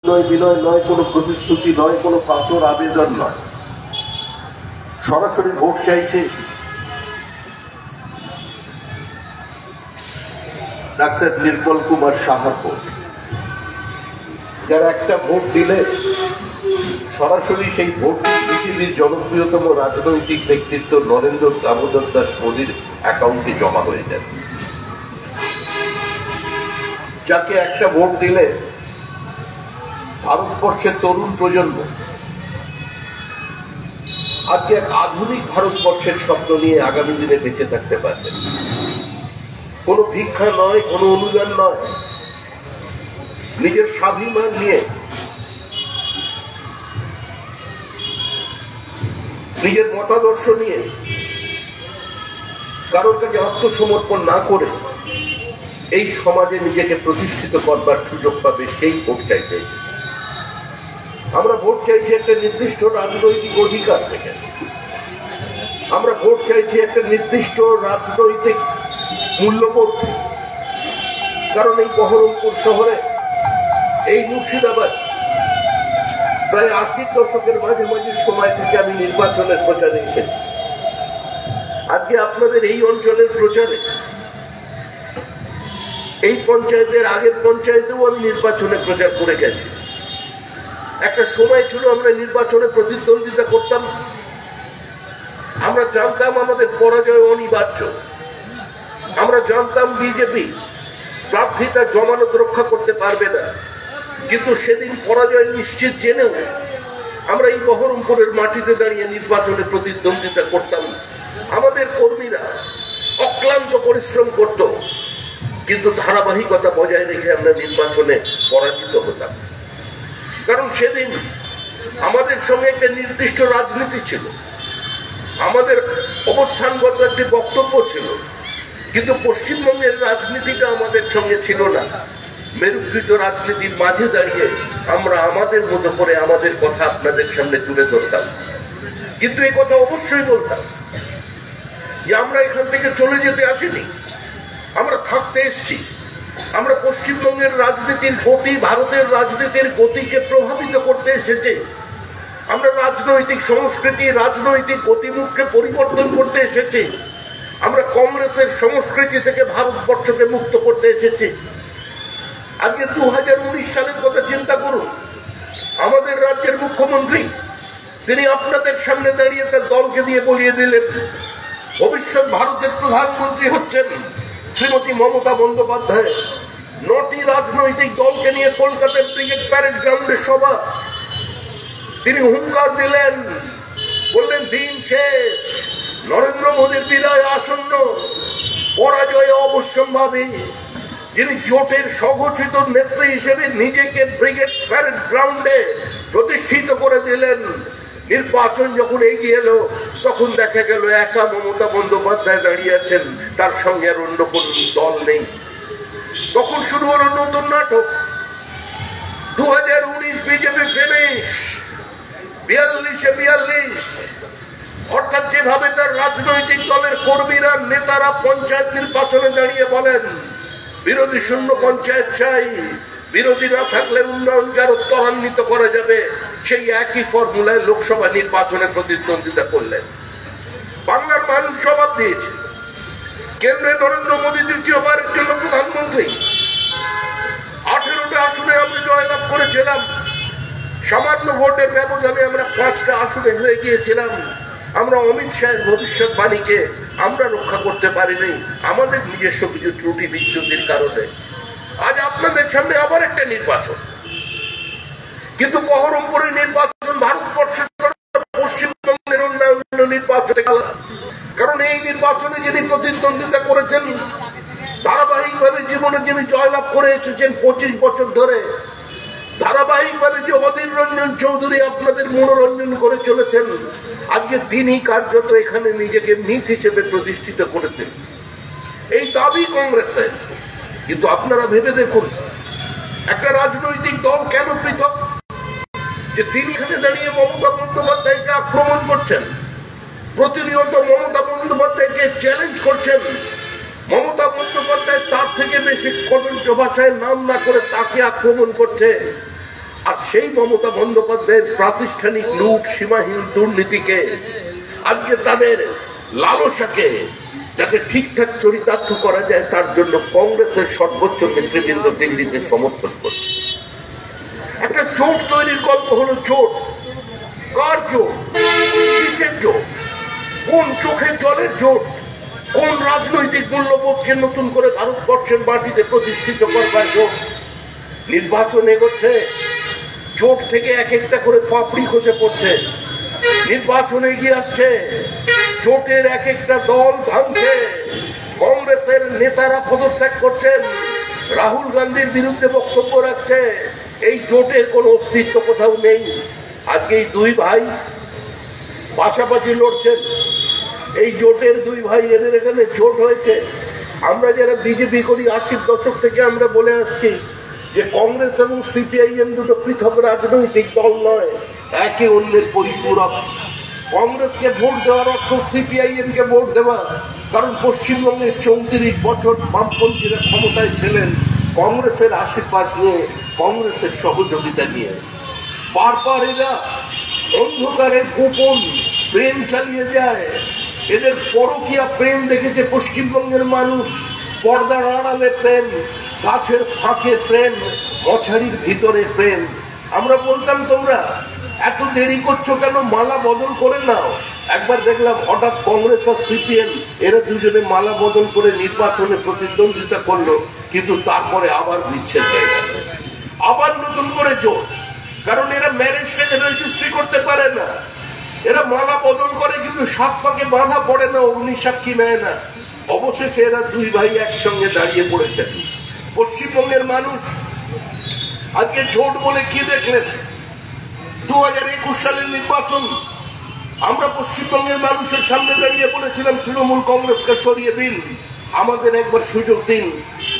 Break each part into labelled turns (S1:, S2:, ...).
S1: নয়, বিনয় নয়, কোনো প্রতিশ্রুতি নয়, কোনো পাথর আবেদন নয়, সরাসরি ভোট চাইছে ডাক্তার নির্মল কুমার সাহার ভোট, যারা একটা ভোট দিলে সরাসরি সেই ভোট পৃথিবীর জনপ্রিয়তম রাজনৈতিক ব্যক্তিত্ব নরেন্দ্র দামোদর দাস মোদীর অ্যাকাউন্টে জমা হয়ে যাবে। যাকে একটা ভোট দিলে ভারতবর্ষের তরুণ প্রজন্ম আজকে এক আধুনিক ভারতবর্ষের স্বপ্ন নিয়ে আগামী দিনে বেঁচে থাকতে পারবে। কোনো ভিক্ষা নয়, কোনো অনুদান নয়, নিজের স্বাভিমান নিয়ে, নিজের মতাদর্শ নিয়ে, কারোর কাছে আত্মসমর্পণ না করে এই সমাজে নিজেকে প্রতিষ্ঠিত করবার সুযোগ পাবে, সেই ভোট চাইতে এসেছে। আমরা ভোট চাইছি একটা নির্দিষ্ট রাজনৈতিক অধিকার থেকে, আমরা ভোট চাইছি একটা নির্দিষ্ট রাজনৈতিক মূল্যবোধ থেকে। কারণ এই বহরমপুর শহরে, এই মুর্শিদাবাদ প্রায় 80 দশকের মাঝামাঝি সময় থেকে আমি নির্বাচনের প্রচারে এসেছি। আজকে আপনাদের এই অঞ্চলের প্রচারে, এই পঞ্চায়েতের আগের পঞ্চায়েতেও আমি নির্বাচনে প্রচার করে গেছি। একটা সময় ছিল আমরা নির্বাচনে প্রতিদ্বন্দ্বিতা করতাম, আমরা জানতাম আমাদের পরাজয় অনিবার্য, আমরা জানতাম বিজেপি প্রার্থী তার জমানত রক্ষা করতে পারবে না, কিন্তু সেদিন পরাজয় নিশ্চিত জেনেও আমরা এই বহরমপুরের মাটিতে দাঁড়িয়ে নির্বাচনে প্রতিদ্বন্দ্বিতা করতাম। আমাদের কর্মীরা অক্লান্ত পরিশ্রম করত, কিন্তু ধারাবাহিকতা বজায় রেখে আমরা নির্বাচনে পরাজিত হতাম। কারণ সেদিন আমাদের সঙ্গে একটা নির্দিষ্ট রাজনীতি ছিল, আমাদের অবস্থানগত একটি বক্তব্য ছিল, কিন্তু পশ্চিমবঙ্গের রাজনীতিটা আমাদের সঙ্গে ছিল না। মেরুকৃত রাজনীতির মাঝে দাঁড়িয়ে আমরা আমাদের মতো করে আমাদের কথা আপনাদের সামনে তুলে ধরতাম। কিন্তু এই কথা অবশ্যই বলতাম যে আমরা এখান থেকে চলে যেতে আসিনি, আমরা থাকতে এসেছি। আমরা পশ্চিমবঙ্গের রাজনীতির গতি, ভারতের রাজনীতির গতিকে প্রভাবিত করতে এসেছি। আমরা রাজনৈতিক সংস্কৃতি, রাজনৈতিক গতিমুখকে পরিবর্তন করতে এসেছি। আমরা কংগ্রেসের সংস্কৃতি থেকে ভারতবর্ষকে মুক্ত করতে এসেছি। আজকে 2019 সালের কথা চিন্তা করুন। আমাদের রাজ্যের মুখ্যমন্ত্রী তিনি আপনাদের সামনে দাঁড়িয়ে তার দলকে দিয়ে বলিয়ে দিলেন ভবিষ্যৎ ভারতের প্রধানমন্ত্রী হচ্ছেন শ্রীমতী মমতা বন্দ্যোপাধ্যায়। 9টি রাজনৈতিক দলকে নিয়ে কলকাতার ব্রিগেড প্যারেড গ্রাউন্ডে সভা। তিনি হুঙ্কার দিলেন, বললেন দিন শেষ, নরেন্দ্র মোদীর বিদায় আসন্ন, পরাজয় অবশ্যম্ভাবী। যিনি জোটের স্বঘোষিত নেত্রী হিসেবে নিজেকে ব্রিগেড প্যারেড গ্রাউন্ডে প্রতিষ্ঠিত করে দিলেন। নির্বাচন যখন এগিয়ে এলো তখন দেখা গেল একা মমতা বন্দ্যোপাধ্যায় দাঁড়িয়ে আছেন, তার সঙ্গে আর অন্য কোন দল নেই। তখন শুরু হলো নতুন নাটক। 2019 বিজেপি ফিনিশ, 42-42। অর্থাৎ যেভাবে তার রাজনৈতিক দলের কর্মীরা, নেতারা পঞ্চায়েত নির্বাচনে দাঁড়িয়ে বলেন বিরোধী শূন্য পঞ্চায়েত চাই, বিরোধী না থাকলে উন্নয়নকে আরো ত্বরান্বিত করা যাবে, সেই একই ফর্মুলায় লোকসভা নির্বাচনে প্রতিদ্বন্দ্বিতা করলেন। বাংলার মানুষ জবাব দিয়েছে। কেন্দ্রে নরেন্দ্র মোদী তৃতীয়বারের জন্য প্রধানমন্ত্রী। 18টা আসনে আমরা জয়লাভ করেছিলাম। সামান্য ভোটের ব্যবধানে আমরা 5টা আসনে হেরে গিয়েছিলাম। আমরা অমিত শাহের ভবিষ্যৎবাণীকে আমরা রক্ষা করতে পারিনি, আমাদের নিজস্ব কিছু ত্রুটি বিচ্যুতির কারণে। আজ আপনাদের সামনে আবার একটা নির্বাচন, কিন্তু বহরমপুরের নির্বাচন ভারতবর্ষের পশ্চিমবঙ্গের উন্নয়ন নির্বাচনে, কারণ এই নির্বাচনে যিনি প্রতিদ্বন্দ্বিতা করেছেন, ধারাবাহিকভাবে জীবনে যিনি জয়লাভ করে এসেছেন 25 বছর ধরে, ধারাবাহিকভাবে যে অধীর রঞ্জন চৌধুরী আপনাদের মনোরঞ্জন করে চলেছেন, আজকে তিনি কার্যত এখানে নিজেকে মিথ হিসেবে প্রতিষ্ঠিত করেছেন। এই দাবি কংগ্রেসের। কিন্তু আপনারা ভেবে দেখুন, একটা রাজনৈতিক দল কেন পৃথক? যে তিনি এখানে দাঁড়িয়ে মমতা বন্দ্যোপাধ্যায়কে আক্রমণ করছেন, প্রতিনিয়ত মমতা বন্দ্যোপাধ্যায়কে চ্যালেঞ্জ করছেন। মমতা বন্দ্যোপাধ্যায় তার থেকে বেশি কদর্য ভাষায় নাম না করে তাকে আক্রমণ করছে। আর সেই মমতা বন্দ্যোপাধ্যায়ের প্রাতিষ্ঠানিক লুট, সীমাহীন দুর্নীতিকে, আজকে তাদের লালসাকে যাতে ঠিকঠাক চরিতার্থ করা যায় তার জন্য কংগ্রেসের সর্বোচ্চ নেতৃবৃন্দ দিল্লিতে সমর্থন করছে। একটা জোট তৈরির গল্প হলো জোট। কার জোট? কিসের জোট? কোন চোখের জলের জোট? কোন রাজনৈতিক মূল্যবোধকে নতুন করে ভারতবর্ষের মাটিতে প্রতিষ্ঠিত করবার জোট? নির্বাচন এগোচ্ছে, জোট থেকে এক একটা করে পাপড়ি খসে পড়ছে। নির্বাচন এগিয়ে আসছে, জোটের এক একটা দল ভাঙছে। কংগ্রেসের নেতারা পদত্যাগ করছেন, রাহুল গান্ধীর বিরুদ্ধে বক্তব্য রাখছে। এই জোটের কোনো অস্তিত্ব কোথাও নেই। আজকে এই দুই ভাই পাশাপাশি লড়ছেন, এই জোটের দুই ভাই, এদের এখানে জোট হয়েছে। আমরা যারা বিজেপি করি 80-র দশক থেকে আমরা বলে আসছি যে কংগ্রেস এবং সিপিআইএম দুটো পৃথক রাজনৈতিক দল নয়, একে অন্যের পরিপূরক। কংগ্রেসকে ভোট দেওয়ার অর্থ সিপিআইএম কে ভোট দেওয়া, কারণ পশ্চিমবঙ্গে 34 বছর বামপন্থীরা ক্ষমতায় ছিলেন কংগ্রেসের আশীর্বাদ নিয়ে, কংগ্রেসের সহযোগিতা নিয়ে। বারবার এরা অন্ধকারে গোপন প্রেম চালিয়ে যায়। এদের পরকীয়া প্রেম দেখেছে পশ্চিমবঙ্গের মানুষ। পর্দার আড়ালে প্রেম, গাছের ফাঁকে প্রেম, মশারির ভিতরে প্রেম। আমরা বলতাম তোমরা এত দেরি করছো কেন, মালা বদল করে নাও। একবার দেখলাম হঠাৎ কংগ্রেস আর সিপিএম এরা দুজনে মালা বদল করে নির্বাচনে প্রতিদ্বন্দ্বিতা করলো, কিন্তু তারপরে আবার বিচ্ছেদ হয়ে গেল, আবার নতুন করে জোট। কারণ এরা ম্যারেজটাকে রেজিস্ট্রি করতে পারে না। এরা মালা বদল করে কিন্তু সাত পাকে বাঁধা পড়ে না, অগ্নিসাক্ষী নেয় না। অবশেষে এরা দুই ভাই একসঙ্গে দাঁড়িয়ে পড়েছেন। পশ্চিমবঙ্গের মানুষ আজকে জোট বলে কি দেখলেন? 2021 সালের নির্বাচন আমরা পশ্চিমবঙ্গের মানুষের সামনে দাঁড়িয়ে বলেছিলাম তৃণমূল কংগ্রেসকে সরিয়ে দিন, আমাদের একবার সুযোগ দিন।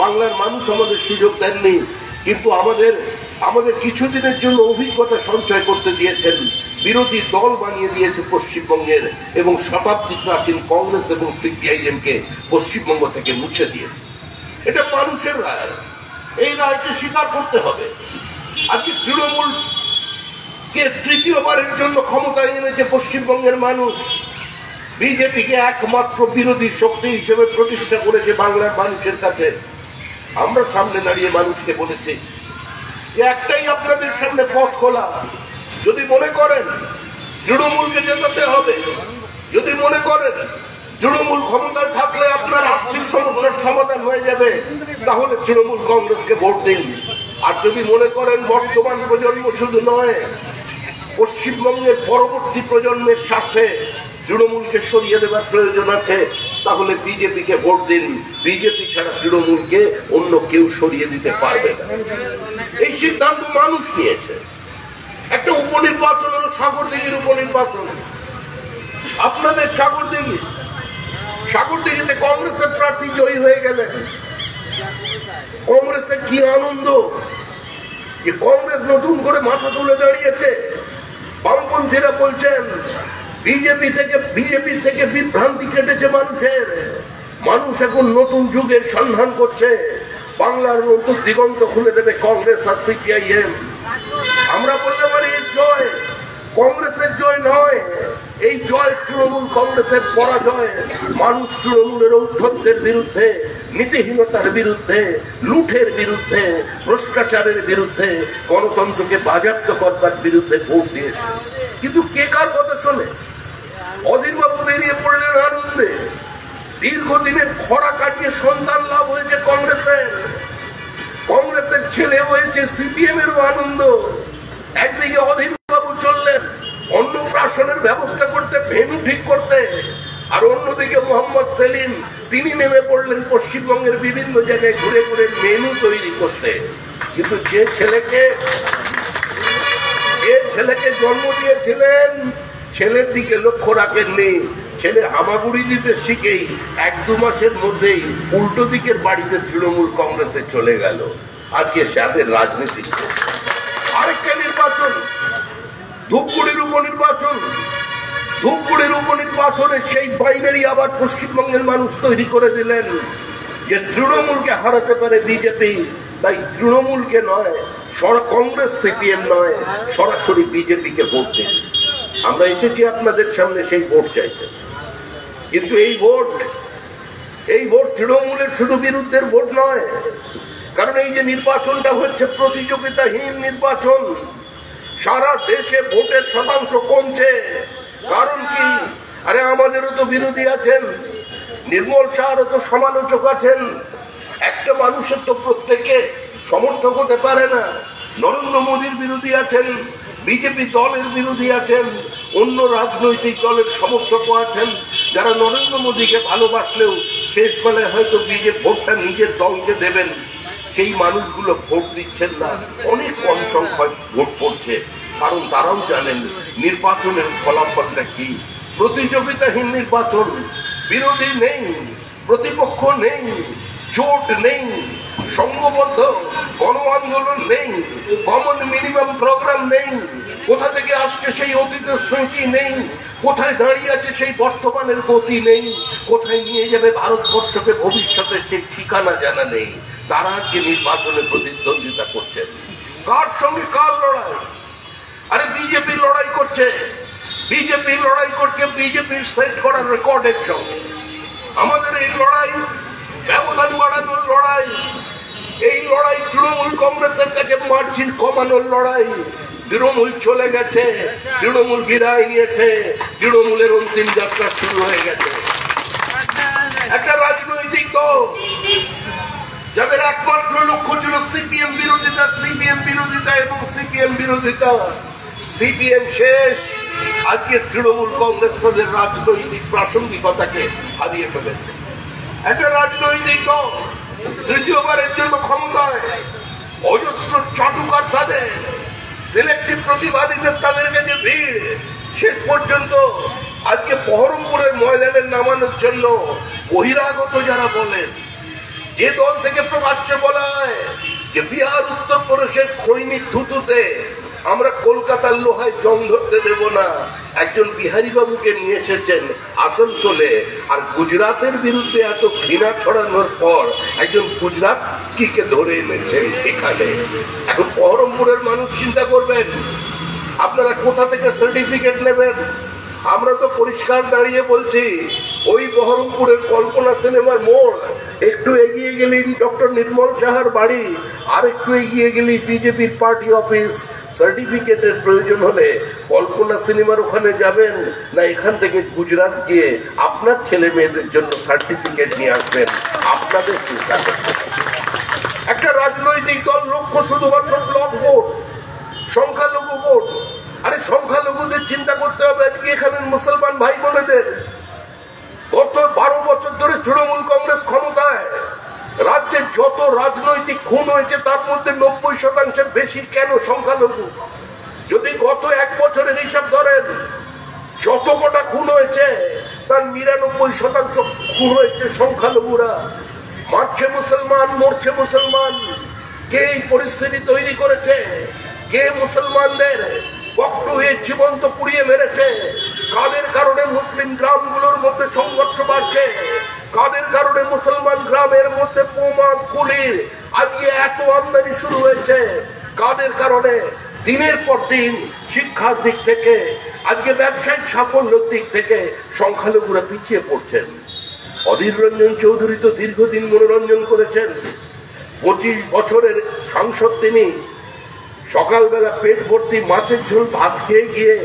S1: বাংলার মানুষ আমাদের সুযোগ দেননি, কিন্তু আমাদের কিছুদিনের জন্য অভিজ্ঞতা সঞ্চয় করতে দিয়েছেন। বিরোধী দল বানিয়ে দিয়েছে পশ্চিমবঙ্গের, এবং শতাব্দী প্রাচীন কংগ্রেস এবং সিপিআইএম কে পশ্চিমবঙ্গ থেকে মুছে দিয়েছে। এটা মানুষের রায়, এই রায়কে স্বীকার করতে হবে। আজকে তৃণমূল কে তৃতীয়বারের জন্য ক্ষমতায় এনেছে পশ্চিমবঙ্গের মানুষ। বিজেপিকে একমাত্র বিরোধী শক্তি হিসেবে প্রতিষ্ঠা করেছে বাংলার মানুষের কাছে। আমরা সামনে দাঁড়িয়ে মানুষকে বলেছি যে একটাই আপনাদের সামনে পথ খোলা। যদি মনে করেন তৃণমূলকে জেতাতে হবে, যদি মনে করেন তৃণমূল ক্ষমতায় থাকলে আপনার আর্থিক সমস্যার সমাধান হয়ে যাবে, তাহলে তৃণমূল কংগ্রেসকে ভোট দিন। আর যদি মনে করেন বর্তমান প্রজন্ম শুধু নয়, পশ্চিমবঙ্গের পরবর্তী প্রজন্মের স্বার্থে তৃণমূলকে সরিয়ে দেওয়ার প্রয়োজন আছে, তাহলে বিজেপিকে ভোট দিন। বিজেপি ছাড়া তৃণমূলকে অন্য কেউ সরিয়ে দিতে পারবে না। এই সিদ্ধান্ত মানুষ নিয়েছে। একটা উপনির্বাচন হলো সাগরদিঘির উপনির্বাচন। আপনাদের সাগরদিঘিতে কংগ্রেসের প্রার্থী জয়ী হয়ে গেলেন। কংগ্রেসের কি আনন্দ যে কংগ্রেস নতুন করে মাথা তুলে দাঁড়িয়েছে। বামপন্থীরা বলছেন বিজেপি থেকে বিভ্রান্তি কেটেছে মানুষের। মানুষ এখন নতুন যুগের সন্ধান করছে। বাংলার নতুন দিগন্ত খুলে দেবে কংগ্রেস আর সিপিআইএম। আমরা বলতে পারি জয় কংগ্রেসের জয় নয়, এই জয় তৃণমূল কংগ্রেসের পরাজয়। মানুষ তৃণমূলের ঔদ্ধত্যের বিরুদ্ধে, নীতিহীনতার বিরুদ্ধে, লুঠের বিরুদ্ধে, ভ্রষ্টাচারের বিরুদ্ধে, গণতন্ত্রকে বাজেয়াপ্ত করবার বিরুদ্ধে ভোট দিয়েছে। কিন্তু কে কার কথা শোনে? অধীরবাবু বেরিয়ে পড়লেন আনন্দে। দীর্ঘদিনের খরা কাটিয়ে সন্তান লাভ হয়েছে কংগ্রেসের ছেলে হয়েছে, সিপিএম এরও আনন্দ। একদিকে অধীরবাবু চললেন অন্নপ্রাশনের ব্যবস্থা করতে, ভেন্যু ঠিক করতে, আর অন্যদিকে মোহাম্মদ সেলিম তিনি নেমে পড়লেন পশ্চিমবঙ্গের বিভিন্ন জায়গায় ঘুরে ঘুরে মেনু তৈরি করতে। কিন্তু যে ছেলেকে জন্ম দিয়েছিলেন ছেলের দিকে লক্ষ্য রাখেননি। ছেলে হামাগুড়ি দিতে শিখেই 1-2 মাসের মধ্যেই উল্টো দিকের বাড়িতে তৃণমূল কংগ্রেসে চলে গেল। আজকে সাদের রাজনীতি। আরেকটা নির্বাচন, ধূপগুড়ির উপনির্বাচনে সেই বাইনারি আবার পশ্চিমবঙ্গের মানুষ তৈরি করে দিলেন যে তৃণমূলকে হারাতে পারে বিজেপি, তাই তৃণমূলকে নয় কংগ্রেস সিপিএম নয়, সরাসরি বিজেপিকে ভোট দিন। আমরা এসেছি আপনাদের সামনে সেই ভোট চাইতে, কিন্তু এই ভোট তৃণমূলের শুধু বিরুদ্ধের ভোট নয়। কারণ এই যে নির্বাচনটা হচ্ছে প্রতিযোগিতাহীন নির্বাচন, সারা দেশে ভোটের শতাংশ কমছে। কারণ কি? আরে আমাদেরও তো বিরোধী আছেন, নির্মল শাহরও তো সমালোচক আছেন। একটা মানুষের তো প্রত্যেকে সমর্থক হতে পারে না। নরেন্দ্র মোদীর বিরোধী আছেন, বিজেপি দলের বিরোধী আছেন, অন্য রাজনৈতিক দলের সমর্থকও আছেন, যারা নরেন্দ্র মোদীকে ভালোবাসলেও শেষ বেলায় হয়তো বিজেপি ভোটটা নিজের দলকে দেবেন। সেই মানুষগুলো ভোট দিচ্ছেন না, অনেক কম সংখ্যক ভোট পড়ছে। কারণ তারাও জানেন নির্বাচনের ফলাফলটা কি। প্রতিযোগিতাহীন নির্বাচন, বিরোধী নেই, প্রতিপক্ষ নেই, জোট নেই, সংঘবদ্ধ গণ আন্দোলন নেই, কমন মিনিমাম প্রোগ্রাম নেই। কোথা থেকে আসছে সেই অতীতের স্মৃতি নেই, কোথায় দাঁড়িয়ে আছে সেই বর্তমানের গতি নেই, কোথায় নিয়ে যাবে ভারতবর্ষকে ভবিষ্যতের সেই ঠিকানা জানা নেই। তারা আজকে নির্বাচনে প্রতিদ্বন্দ্বিতা করছেন। কার সঙ্গে কার লড়াই? আরে বিজেপি লড়াই করছে, বিজেপির সেট করার রেকর্ডের সঙ্গে। আমাদের এই লড়াই ব্যবধান বাড়ানোর লড়াই, এই লড়াই তৃণমূল কংগ্রেসের কাছে মার্জিন কমানোর লড়াই। তৃণমূল চলে গেছে, তৃণমূল বিদায় নিয়েছে, তৃণমূলের অন্তিম যাত্রা শুরু হয়ে গেছে। একটা রাজনৈতিক দল যাদের একমাত্র লক্ষ্য ছিল সিপিএম বিরোধিতা এবং সিপিএম বিরোধিতা, সিপিএম শেষ। আজকে তৃণমূল কংগ্রেস তাদের রাজনৈতিক প্রাসঙ্গিকতাকে হারিয়ে ফেলেছে। একটা রাজনৈতিক দল তৃতীয়বারের জন্য ক্ষমতায়, অজস্র চাটুকার তাদের, সিলেক্টিভ প্রতিবাদীদের তাদের কাছে ভিড়। শেষ পর্যন্ত আজকে বহরমপুরের ময়দানে নামানোর জন্য বহিরাগত যারা বলেন, যে দল থেকে প্রকাশ্যে বলা হয় যে বিহার উত্তরপ্রদেশের খৈনি থুতুতে আমরা কলকাতার লোহায় জং ধরতে দেব না, একজন বিহারী বাবুকে নিয়ে এসেছেন আসানসোলে। আর গুজরাটের বিরুদ্ধে এত ঘৃণা ছড়ানোর পর একজন গুজরাটকে ধরে এনেছেন এখানে। এখন বহরমপুরের মানুষ চিন্তা করবেন আপনারা কোথা থেকে সার্টিফিকেট নেবেন। আমরা তো পরিষ্কার দাঁড়িয়ে বলছি, ওই বহরমপুরের কল্পনা সিনেমার মোড়, একটু এগিয়ে গেলেই ডক্টর নির্মল শাহর বাড়ি, আর একটু এগিয়ে গেলেই বিজেপির পার্টি অফিস। সার্টিফিকেটের প্রয়োজন হলে কল্পনা সিনেমার ওখানে যাবেন, না এখান থেকে গুজরাট গিয়ে আপনার ছেলে মেয়েদের জন্য সার্টিফিকেট নিয়ে আসবেন। আপনাদের চিন্তা করতে একটা রাজনৈতিক দল লক্ষ্য শুধুমাত্র ব্লক ভোট, সংখ্যালঘু ভোট। আরে সংখ্যালঘুদের চিন্তা করতে হবে আজকে এখানে মুসলমান ভাই বোনেদের। গত 12 বছর ধরে তৃণমূল কংগ্রেস ক্ষমতায়, রাজ্যে যত রাজনৈতিক খুন হয়েছে তার মধ্যে 90% বেশি কেন সংখ্যালঘু। যদি গত 1 বছরের হিসাব ধরেন, যত কটা খুন হয়েছে তার 99% খুন হয়েছে সংখ্যালঘুরা। মারছে মুসলমান, মরছে মুসলমান। কে এই পরিস্থিতি তৈরি করেছে? কে মুসলমানদের বক্র হয়ে জীবন্ত পুড়িয়ে মেরেছে? কাদের কারণে মুসলিম গ্রামগুলোর মধ্যে সংঘর্ষ বাড়ছে? কাদের কারণে মুসলমান গ্রামের মধ্যে বোমা গুলির আজকে এত আমদানি শুরু হয়েছে? কাদের কারণে দিনের পর দিন শিক্ষার দিক থেকে, আজকে ব্যবসায়িক সাফল্যের দিক থেকে সংখ্যালঘুরা পিছিয়ে পড়ছেন? অধীর রঞ্জন চৌধুরী তো দীর্ঘদিন মনোরঞ্জন করেছেন। 25 বছরের সাংসদ তিনি। সকালবেলা পেট ভর্তি মাছের ঝোল ভাত খেয়ে গিয়ে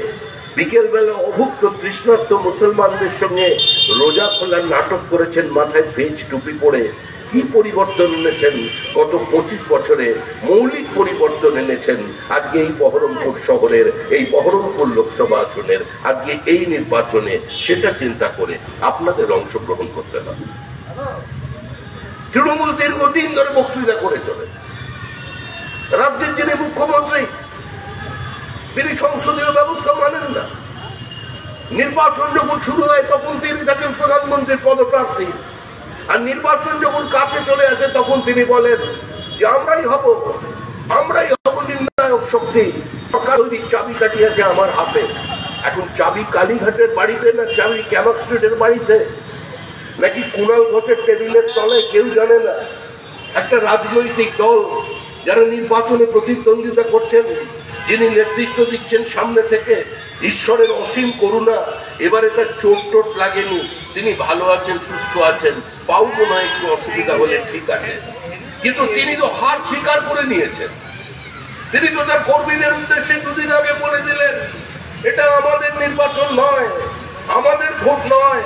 S1: বিকেলবেলা অভুক্ত তৃষ্ণার্ত মুসলমানদের সঙ্গে রোজা খোলার নাটক করেছেন, মাথায় ফেজ টুপি পরে। কি পরিবর্তন এনেছেন গত 25 বছরে? মৌলিক পরিবর্তন এনেছেন আজকে এই বহরমপুর শহরের, এই বহরমপুর লোকসভা আসনের আজকে এই নির্বাচনে। সেটা চিন্তা করে আপনাদের অংশগ্রহণ করতে হবে। তৃণমূল দীর্ঘদিন ধরে বক্তৃতা করে চলেছে। রাজ্যের যিনি মুখ্যমন্ত্রী, তিনি সংসদীয় ব্যবস্থা মানেন না। নির্বাচন যখন শুরু হয় তখন তিনি থাকেন প্রধানমন্ত্রীর পদপ্রার্থী, আর নির্বাচন যখন কাছে চলে আসে তখন তিনি বলেন যে আমরাই হব নির্ণায়ক শক্তি। সরকার তৈরি চাবি কাটিয়েছে আমার হাতে। এখন চাবি কালীঘাটের বাড়িতে, না চাবি ক্যামাক স্ট্রিটের বাড়িতে, নাকি কুণাল ঘোষের টেবিলের তলায়, কেউ জানে না। একটা রাজনৈতিক দল যারা নির্বাচনে প্রতিদ্বন্দ্বিতা করছেন, যিনি নেতৃত্ব দিচ্ছেন সামনে থেকে, ঈশ্বরের অসীম করুণা, এবারে তার চোট টোট লাগেনি, তিনি ভালো আছেন, সুস্থ আছেন, পাও মনে হয় একটু অসুবিধা হলে ঠিক আছে, কিন্তু তিনি তো হার স্বীকার করে নিয়েছেন। তিনি তো তার কর্মীদের উদ্দেশ্যে দুদিন আগে বলে দিলেন, এটা আমাদের নির্বাচন নয়, আমাদের ভোট নয়,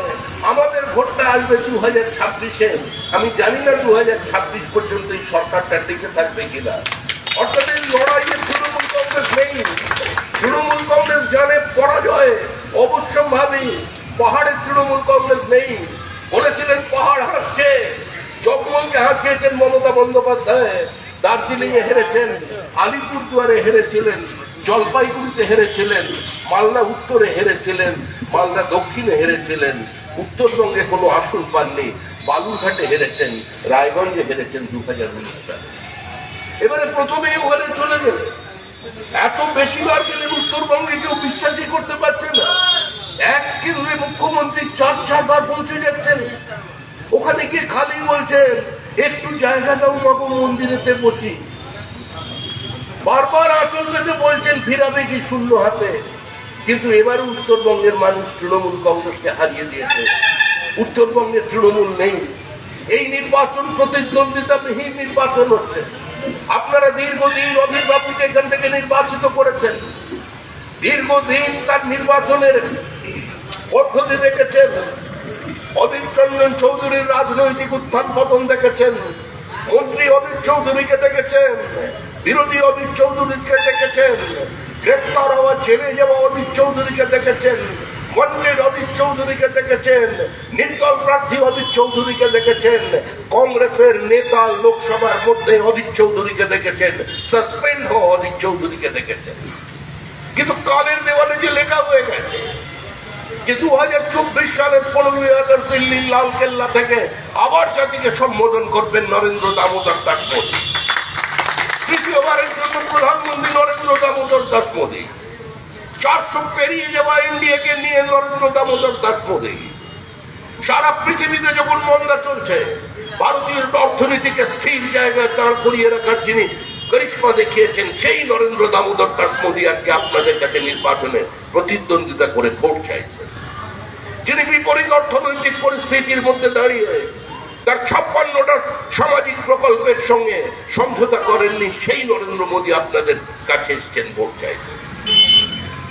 S1: আমাদের ভোটটা আসবে 2026-এ। আমি জানি না 2026 পর্যন্ত এই সরকারটা টিকে থাকবে কিনা। অর্থাৎ এই লড়াইয়ে তৃণমূল কংগ্রেস নেই। তৃণমূল কংগ্রেস জানে পরাজয় অবশ্যম্ভাবী, পাহাড়ের তৃণমূল কংগ্রেস নেই। বলেছিলেন পাহাড় হাসছে, জগমলকে হাঁকিয়েছেন মমতা বন্দ্যোপাধ্যায়, দার্জিলিং এ হেরেছেন, আলিপুরদুয়ারে হেরেছিলেন, জলপাইগুড়িতে হেরেছিলেন, মালদা উত্তরে হেরেছিলেন, মালদা দক্ষিণে হেরেছিলেন, উত্তরবঙ্গে কোনো আসন পাননি, বালুরঘাটে হেরেছেন, রায়গঞ্জে হেরেছেন 2019 সালে। এবারে প্রথমেই ওখানে চলে গেল, এত বেশিবার গেলেন উত্তরবঙ্গে, কেউ বিশ্বাসই করতে পারছে না। এক কেন্দ্রে মুখ্যমন্ত্রী 4 বার পৌঁছে যাচ্ছেন, ওখানে গিয়ে খালি বলছেন একটু জায়গা দাও মাগো মন্দিরেতে বসি। বারবার আঁচল পেতে বলছেন ফিরাবে কি শূন্য হাতে। কিন্তু এবারে উত্তরবঙ্গের মানুষ তৃণমূল কংগ্রেসকে হারিয়ে দিয়েছে, উত্তরবঙ্গের তৃণমূল নেই। এই নির্বাচন প্রতিদ্বন্দ্বিতাবিহীন নির্বাচন হচ্ছে। আপনারা দীর্ঘদিন অধীর বাবুকে এখান থেকে নির্বাচিত করেছেন, দীর্ঘদিন তার নির্বাচনের পদ্ধতি দেখেছেন, অধীর রঞ্জন চৌধুরীর রাজনৈতিক উত্থান পতন দেখেছেন, মন্ত্রী অধীর চৌধুরীকে দেখেছেন, বিরোধী অধীর চৌধুরীকে দেখেছেন, গ্রেপ্তার হওয়া জেলে যাওয়া অধীর চৌধুরীকে দেখেছেন, মন্ত্রীর অধীর চৌধুরীকে দেখেছেন, নির্দল প্রার্থী অধীর চৌধুরীকে দেখেছেন, কংগ্রেসের নেতা লোকসভার মধ্যে অধীর চৌধুরীকে দেখেছেন, সাসপেন্ড হওয়া অধীর চৌধুরীকে দেখেছেন। কিন্তু কালের দেওয়ালে যে লেখা হয়ে গেছে যে 2024 সালের 15ই আগস্ট দিল্লির লালকেল্লা থেকে আবার জাতিকে সম্বোধন করবেন নরেন্দ্র দামোদর দাস মোদী, তৃতীয়বারের জন্য প্রধানমন্ত্রী নরেন্দ্র দামোদর দাস মোদী, 400 পেরিয়ে যাওয়া ইন্ডিয়াকে নিয়ে নরেন্দ্র দামোদর দাস মোদী। সারা পৃথিবীতে যখন মন্দা চলছে, ভারতীয় অর্থনীতিকে স্থির জায়গায় দাঁড় করিয়ে রাখার যিনি করিশ্মা দেখিয়েছেন, সেই নরেন্দ্র দামোদর দাস মোদী আজকে আপনাদের কাছে নির্বাচনে প্রতিদ্বন্দ্বিতা করে ভোট চাইছেন। যিনি বিপরীত অর্থনৈতিক পরিস্থিতির মধ্যে দাঁড়িয়ে তার 56টা সামাজিক প্রকল্পের সঙ্গে সমঝোতা করেননি, সেই নরেন্দ্র মোদী আপনাদের কাছে এসছেন ভোট চাইতে।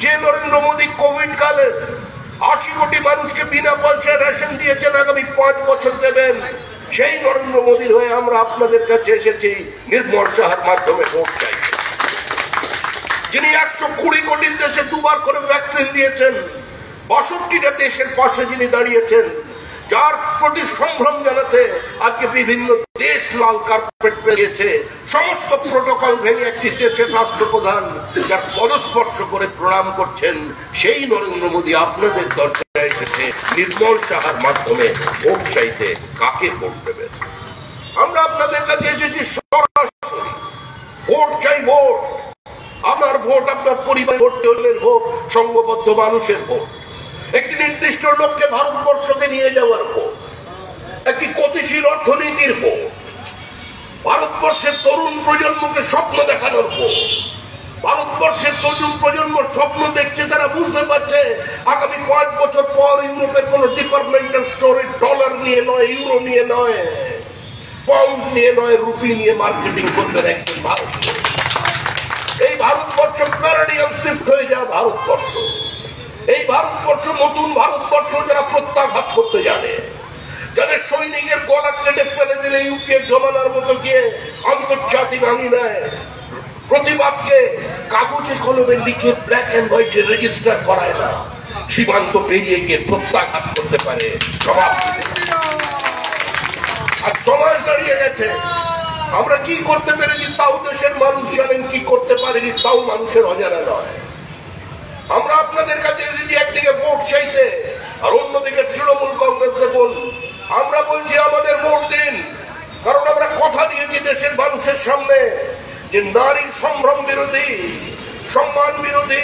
S1: যে নরেন্দ্র মোদী কোভিড কালে 80 কোটি মানুষকে বিনা পয়সায় রেশন দিয়েছেন, আগামী 5 বছর দেবেন, সেই নরেন্দ্র মোদীর হয়ে আমরা আপনাদের কাছে এসেছি নির্মল সাহার মাধ্যমে ভোট চাইতে। যিনি 120 কোটি দেশে 2 বার করে ভ্যাকসিন দিয়েছেন, 62টা দেশের পাশে যিনি দাঁড়িয়েছেন, যার প্রতি সম্ভ্রম জানাতে আজকে বিভিন্ন দেশ লাল কার্পেট পেয়েছে, সমস্ত প্রোটোকল ভেঙে একটি দেশের রাষ্ট্রপ্রধান যার পদস্পর্শ করে প্রণাম করছেন, সেই নরেন্দ্র মোদী আপনাদের দরজায় এসেছে নির্মল সাহার মাধ্যমে ভোট চাইতে। কাকে ভোট দেবেন? আমরা আপনাদের কাছে এসেছি সরাসরি ভোট চাই। ভোট আপনার ভোট, আপনার পরিবার ভোট, দলের ভোট, সংঘবদ্ধ মানুষের ভোট, একটি নির্দিষ্ট লক্ষ্যে ভারতবর্ষকে নিয়ে যাওয়ার ভোট, একটি গতিশীল অর্থনীতির ভোট, ভারতবর্ষের তরুণ প্রজন্মকে স্বপ্ন দেখানোর ভোট। ভারতবর্ষের তরুণ প্রজন্ম স্বপ্ন দেখছে, তারা বুঝতে পারছে আগামী 5 বছর পর ইউরোপের কোন ডিপার্টমেন্টাল স্টোরে ডলার নিয়ে নয়, ইউরো নিয়ে নয়, পাউন্ড নিয়ে নয়, রুপি নিয়ে মার্কেটিং করবেন একজন ভারতীয়। এই ভারতবর্ষ প্যারাডিয়াম শিফট হয়ে যাওয়া ভারতবর্ষ, এই ভারতবর্ষ নতুন ভারতবর্ষ, যারা প্রত্যাঘাত করতে জানে, যাদের সৈনিকের গলা কেটে ফেলে দিলে ইউপিএ জমানার মতো গিয়ে আন্তর্জাতিক আইন নেয়, প্রতিবাদকে কাগজে কলমে লিখে ব্ল্যাক এন্ড হোয়াইটে রেজিস্টার করায় না, সীমান্ত পেরিয়ে গিয়ে প্রত্যাঘাত করতে পারে সমাজ। আর সমাজ দাঁড়িয়ে গেছে। আমরা কি করতে পেরেছি তাও দেশের মানুষ জানেন, কি করতে পারিনি তাও মানুষের অজানা নয়। আমরা আপনাদের কাছে এসেছি একদিকে ভোট চাইতে, আর অন্যদিকে তৃণমূল কংগ্রেস দেখুন, আমরা বলছি আমাদের ভোট দিন, কারণ আমরা কথা দিয়েছি দেশের মানুষের সামনে যে নারীর সম্ভ্রম বিরোধী, সম্মান বিরোধী,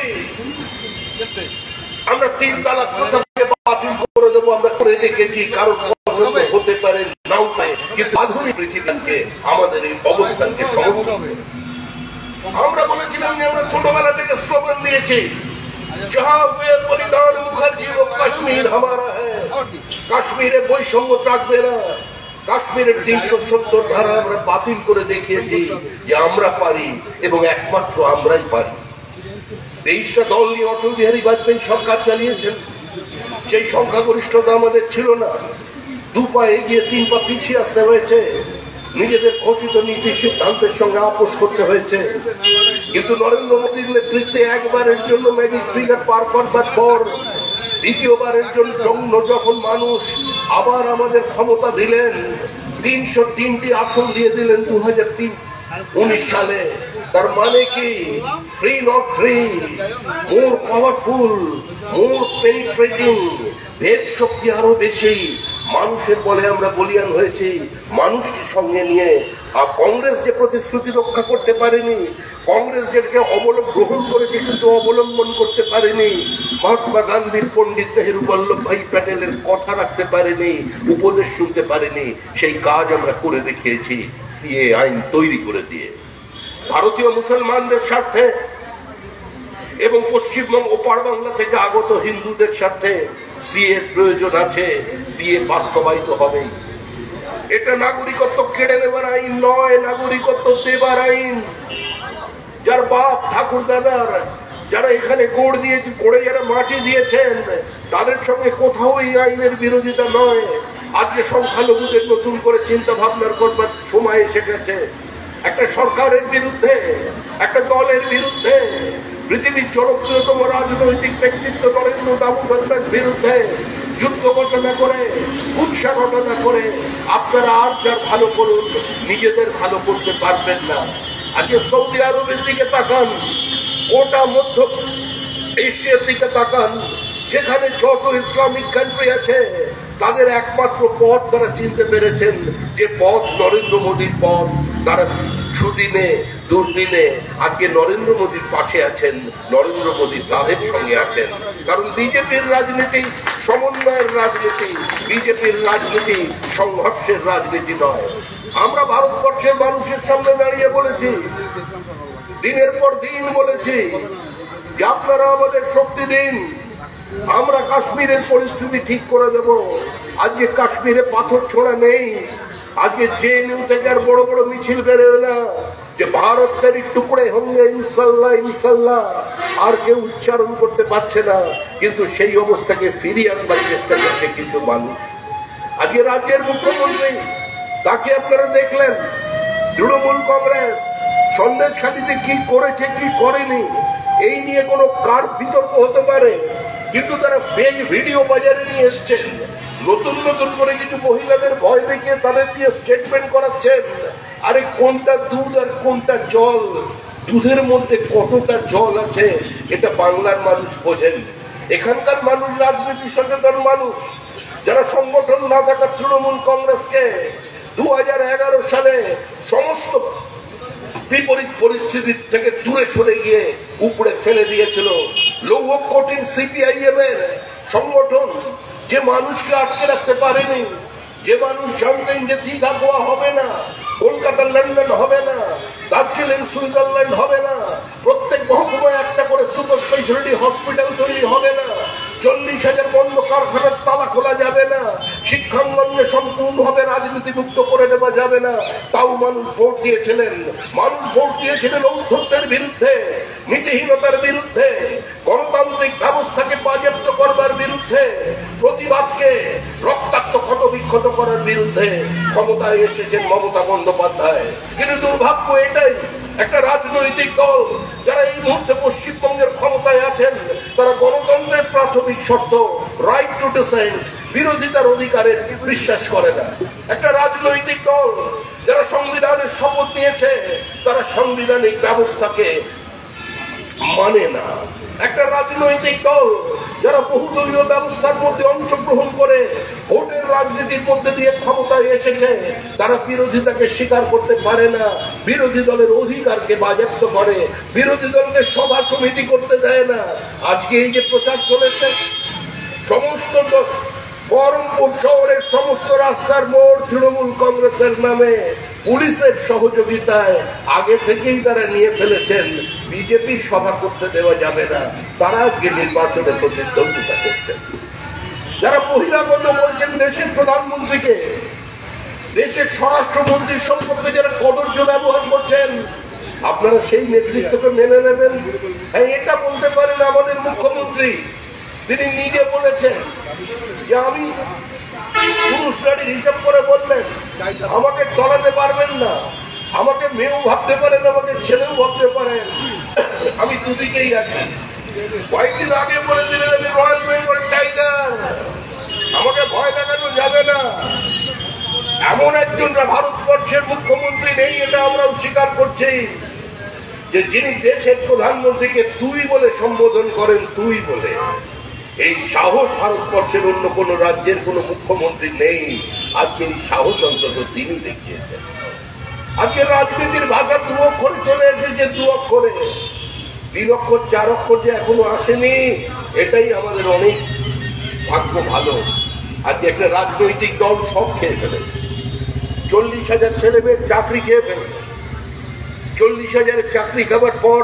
S1: আমরা 3 তালাক প্রথাকে বাতিল করে দেবো। আমরা করে দেখেছি, কারণ পছন্দ হতে পারে নাও পারে, কিন্তু আধুনিক পৃথিবীকে আমাদের এই অবস্থানকে সমর্থন করে। আমরা বলেছিলাম যে আমরা ছোটবেলা থেকে স্লোগান দিয়েছি, जहां पे बलिदान मुखर्जी वो কাশ্মীর हमारा है। কাশ্মীরে বৈষম্য থাকবে না। কাশ্মীরের 370 ধারা আমরা বাতিল করে দেখিয়েছি যে আমরা পারি এবং একমাত্র আমরাই পারি। 23টা দল নিয়ে অটল বিহারী বাজপেয়ী সরকার চালিয়েছেন। সেই সংখ্যাগরিষ্ঠতা আমাদের ছিল না। 2 পা এগিয়ে 3 পা পিছিয়ে আসতে হয়েছে। নিজেদের ঘোষিত নীতি সিদ্ধান্তের সঙ্গে আপোষ করতে হয়েছে। কিন্তু নরেন্দ্র মোদীর নেতৃত্বে একবারের জন্য ম্যাজিক ফিগার পার করবার পর দ্বিতীয়বারের জন্য যখন মানুষ আবার আমাদের ক্ষমতা দিলেন, 303টি আসন দিয়ে দিলেন 2019 সালে, তার মানে কি free not free, more powerful, more penetrating, ভেদ শক্তি আরো বেশি। মানুষের বলে আমরা বলিয়ান হয়েছি, মানুষকে সঙ্গে নিয়ে। আর কংগ্রেস যে প্রতিশ্রুতি রক্ষা করতে পারেনি, কংগ্রেস যেটাকে গ্রহণ করেছে কিন্তু অবলম্বন করতে পারেনি, মহাত্মা গান্ধীর, পণ্ডিত নেহেরু, বল্লভ ভাই প্যাটেলের কথা রাখতে পারেনি, উপদেশ শুনতে পারেনি, সেই কাজ আমরা করে দেখিয়েছি সিএ আইন তৈরি করে দিয়ে। ভারতীয় মুসলমানদের স্বার্থে এবং পশ্চিমবঙ্গ ও পাড় বাংলা থেকে আগত হিন্দুদের স্বার্থে সিএ প্রয়োজন আছে, সিএ বাস্তবায়িত হবেই। এটা নাগরিকত্ব কেড়ে নেবার আইন নয়, নাগরিকত্ব দেবার আইন। যার বাপ ঠাকুর দাদার যারা এখানে গোড় দিয়েছে, গোড়ে যারা মাটি দিয়েছেন, তাদের সঙ্গে কোথাও এই আইনের বিরোধিতা নয়। আজকে সংখ্যালঘুদের নতুন করে চিন্তা ভাবনার করবার সময় এসে গেছে। একটা সরকারের বিরুদ্ধে, একটা দলের বিরুদ্ধে, পৃথিবীর জনপ্রিয়তম রাজনৈতিক ব্যক্তিত্ব নরেন্দ্র দামোদর দাস বিরুদ্ধে যুদ্ধ ঘোষণা করে, কুৎসা ঘটনা করে আপনারা আর যার ভালো করুন, নিজেদের ভালো করতে পারবেন না। আজকে সৌদি আরবের দিকে তাকান, গোটা মধ্য এশিয়ার দিকে তাকান, যেখানে যত ইসলামিক কান্ট্রি আছে তাদের একমাত্র পথ তারা চিনতে পেরেছেন যে পথ নরেন্দ্র মোদীর পথ। তারা সুদিনে দুর্দিনে আজকে নরেন্দ্র মোদীর পাশে আছেন, নরেন্দ্র মোদী তাদের সঙ্গে আছেন। কারণ বিজেপির রাজনীতি সমন্বয়ের রাজনীতি, বিজেপির রাজনীতি সংঘর্ষের রাজনীতি নয়। আমরা ভারতবর্ষের মানুষের সামনে দাঁড়িয়ে বলেছি, দিনের পর দিন বলেছি যে আপনারা আমাদের শক্তি দিন, আমরা কাশ্মীরের পরিস্থিতি ঠিক করে দেব। আজকে কাশ্মীরে পাথর ছোড়া নেই। আজকে জেএনইউ থেকে আর বড় বড় মিছিল বেরোয় না যে ভারত তেরি টুকরে হোঙ্গে ইনশাল্লাহ ইনশাল্লাহ, আর কেউ উচ্চারণ করতে পারছে না। কিন্তু সেই অবস্থাকে ফিরিয়ে আনবার চেষ্টা করছে কিছু মানুষ। আজকে রাজ্যের মুখ্যমন্ত্রী, তাকে আপনারা দেখলেন। তৃণমূল কংগ্রেস সন্দেশখালীতে কি করেছে কি করেনি এই নিয়ে কোনো কার বিতর্ক হতে পারে, কিন্তু তারা ফেক ভিডিও বাজারে নিয়ে এসছেন। নতুন নতুন করে কিছু মহিলাদের ভয় দেখিয়ে তাদের দিয়ে স্টেটমেন্ট করাচ্ছেন। আরে কোনটা দুধ আর কোনটা জল, দুধের মধ্যে কতটা জল আছে এটা বাংলার মানুষ বোঝেন। এখানকার মানুষ রাজনীতি সচেতন মানুষ। যারা সংগঠন না থাকা তৃণমূল কংগ্রেসকে 2011 সালে সমস্ত বিপরীত পরিস্থিতি থেকে দূরে সরে গিয়ে উপরে ফেলে দিয়েছিল। লৌহ কঠিন সিপিআইএম এর সংগঠন যে মানুষকে আটকে রাখতে পারেনি, যে মানুষ জানতেন যে দীঘা গোয়া হবে না, কলকাতা লন্ডন হবে না, দার্জিলিং সুইজারল্যান্ড হবে না, প্রত্যেক মহকুমায় একটা করে সুপার স্পেশালিটি হসপিটাল তৈরি হবে না, 40,000 বন্ধ কারখানার তালা খোলা যাবে না, শিক্ষাঙ্গনে সম্পূর্ণভাবে রাজনীতি মুক্ত করে দেওয়া যাবে না, তাও মানুষ ভোট দিয়েছিলেন। মানুষ ভোট দিয়েছিলেন ঔদ্ধত্যের বিরুদ্ধে, নীতিহীনতার বিরুদ্ধে, গণতান্ত্রিক ব্যবস্থাকে বাজেয়াপ্ত করবার বিরুদ্ধে, প্রতিবাদকে রক্তাক্ত ক্ষত বিক্ষত করার বিরুদ্ধে ক্ষমতায় এসেছেন মমতা বন্দ্যোপাধ্যায়। কিন্তু দুর্ভাগ্য এটাই, একটা রাজনৈতিক দল যারা এই মুহূর্তে পশ্চিমবঙ্গের ক্ষমতায় আছেন, তারা গণতন্ত্রের প্রাথমিক শর্ত রাইট টু ডিসেন্ট, বিরোধিতার অধিকারে বিশ্বাস করে না। একটা রাজনৈতিক দল যারা সংবিধানের শপথ নিয়েছে, তারা সাংবিধানিক ব্যবস্থাকে মানে না। একটা রাজনৈতিক দল যারা বহুদলীয় ব্যবস্থার মধ্যে অংশগ্রহণ করে ভোটের রাজনীতির মধ্যে দিয়ে ক্ষমতায় এসেছে, তারা বিরোধিতাকে স্বীকার করতে পারে না, বিরোধী দলের অধিকারকে বাজেয়াপ্ত করে, বিরোধী দলকে সভা সমিতি করতে দেয় না। আজকে এই যে প্রচার চলেছে, সমস্ত বহরমপুর শহরের সমস্ত রাস্তার মোড় তৃণমূল কংগ্রেসের নামে পুলিশের সহযোগিতায় আগে থেকেই তারা নিয়ে ফেলেছেন। বিজেপির সভা করতে দেওয়া যাবে না, তারা আজকে নির্বাচনে প্রতিদ্বন্দ্বিতা করছেন। যারা বহিরাগত বলছেন দেশের প্রধানমন্ত্রীকে, দেশের স্বরাষ্ট্রমন্ত্রীর সম্পর্কে যারা কদর্য ব্যবহার করছেন, আপনারা সেই নেতৃত্বকে মেনে নেবেন? হ্যাঁ, এটা বলতে পারেন আমাদের মুখ্যমন্ত্রী, তিনি নিজে বলেছেন যে আমি পুরুষ নারীর হিসাব করে বললেন আমাকে টলাতে পারবেন না, আমাকে মেয়েও ভাবতে পারেন, আমাকে ছেলেও ভাবতে পারেন, আমি দুদিকেই আছি। কয়েকদিন আগে বলেছিলেন আমি রয়্যাল বেঙ্গল টাইগার, আমাকে ভয় দেখানো যাবে না। এমন একজন ভারতবর্ষের মুখ্যমন্ত্রী নেই, এটা আমরাও স্বীকার করছি, যে যিনি দেশের প্রধানমন্ত্রীকে তুই বলে সম্বোধন করেন, তুই বলে। এই সাহস ভারতবর্ষের অন্য কোন রাজ্যের কোন মুখ্যমন্ত্রী নেই। আজকে এই সাহস অন্তত তিনি দেখিয়েছেন। আজকে রাজনীতির ভাষা 2 অক্ষরে চলে এসেছে, 2 অক্ষরে। 3 অক্ষর 4 অক্ষর যে এখনো আসেনি, এটাই আমাদের অনেক ভাগ্য ভালো। আজকে একটা রাজনৈতিক দল সব খেয়ে ফেলেছে। 40,000 ছেলে মেয়ের চাকরি খেয়ে ফেলেছে। 40,000 চাকরি খাবার পর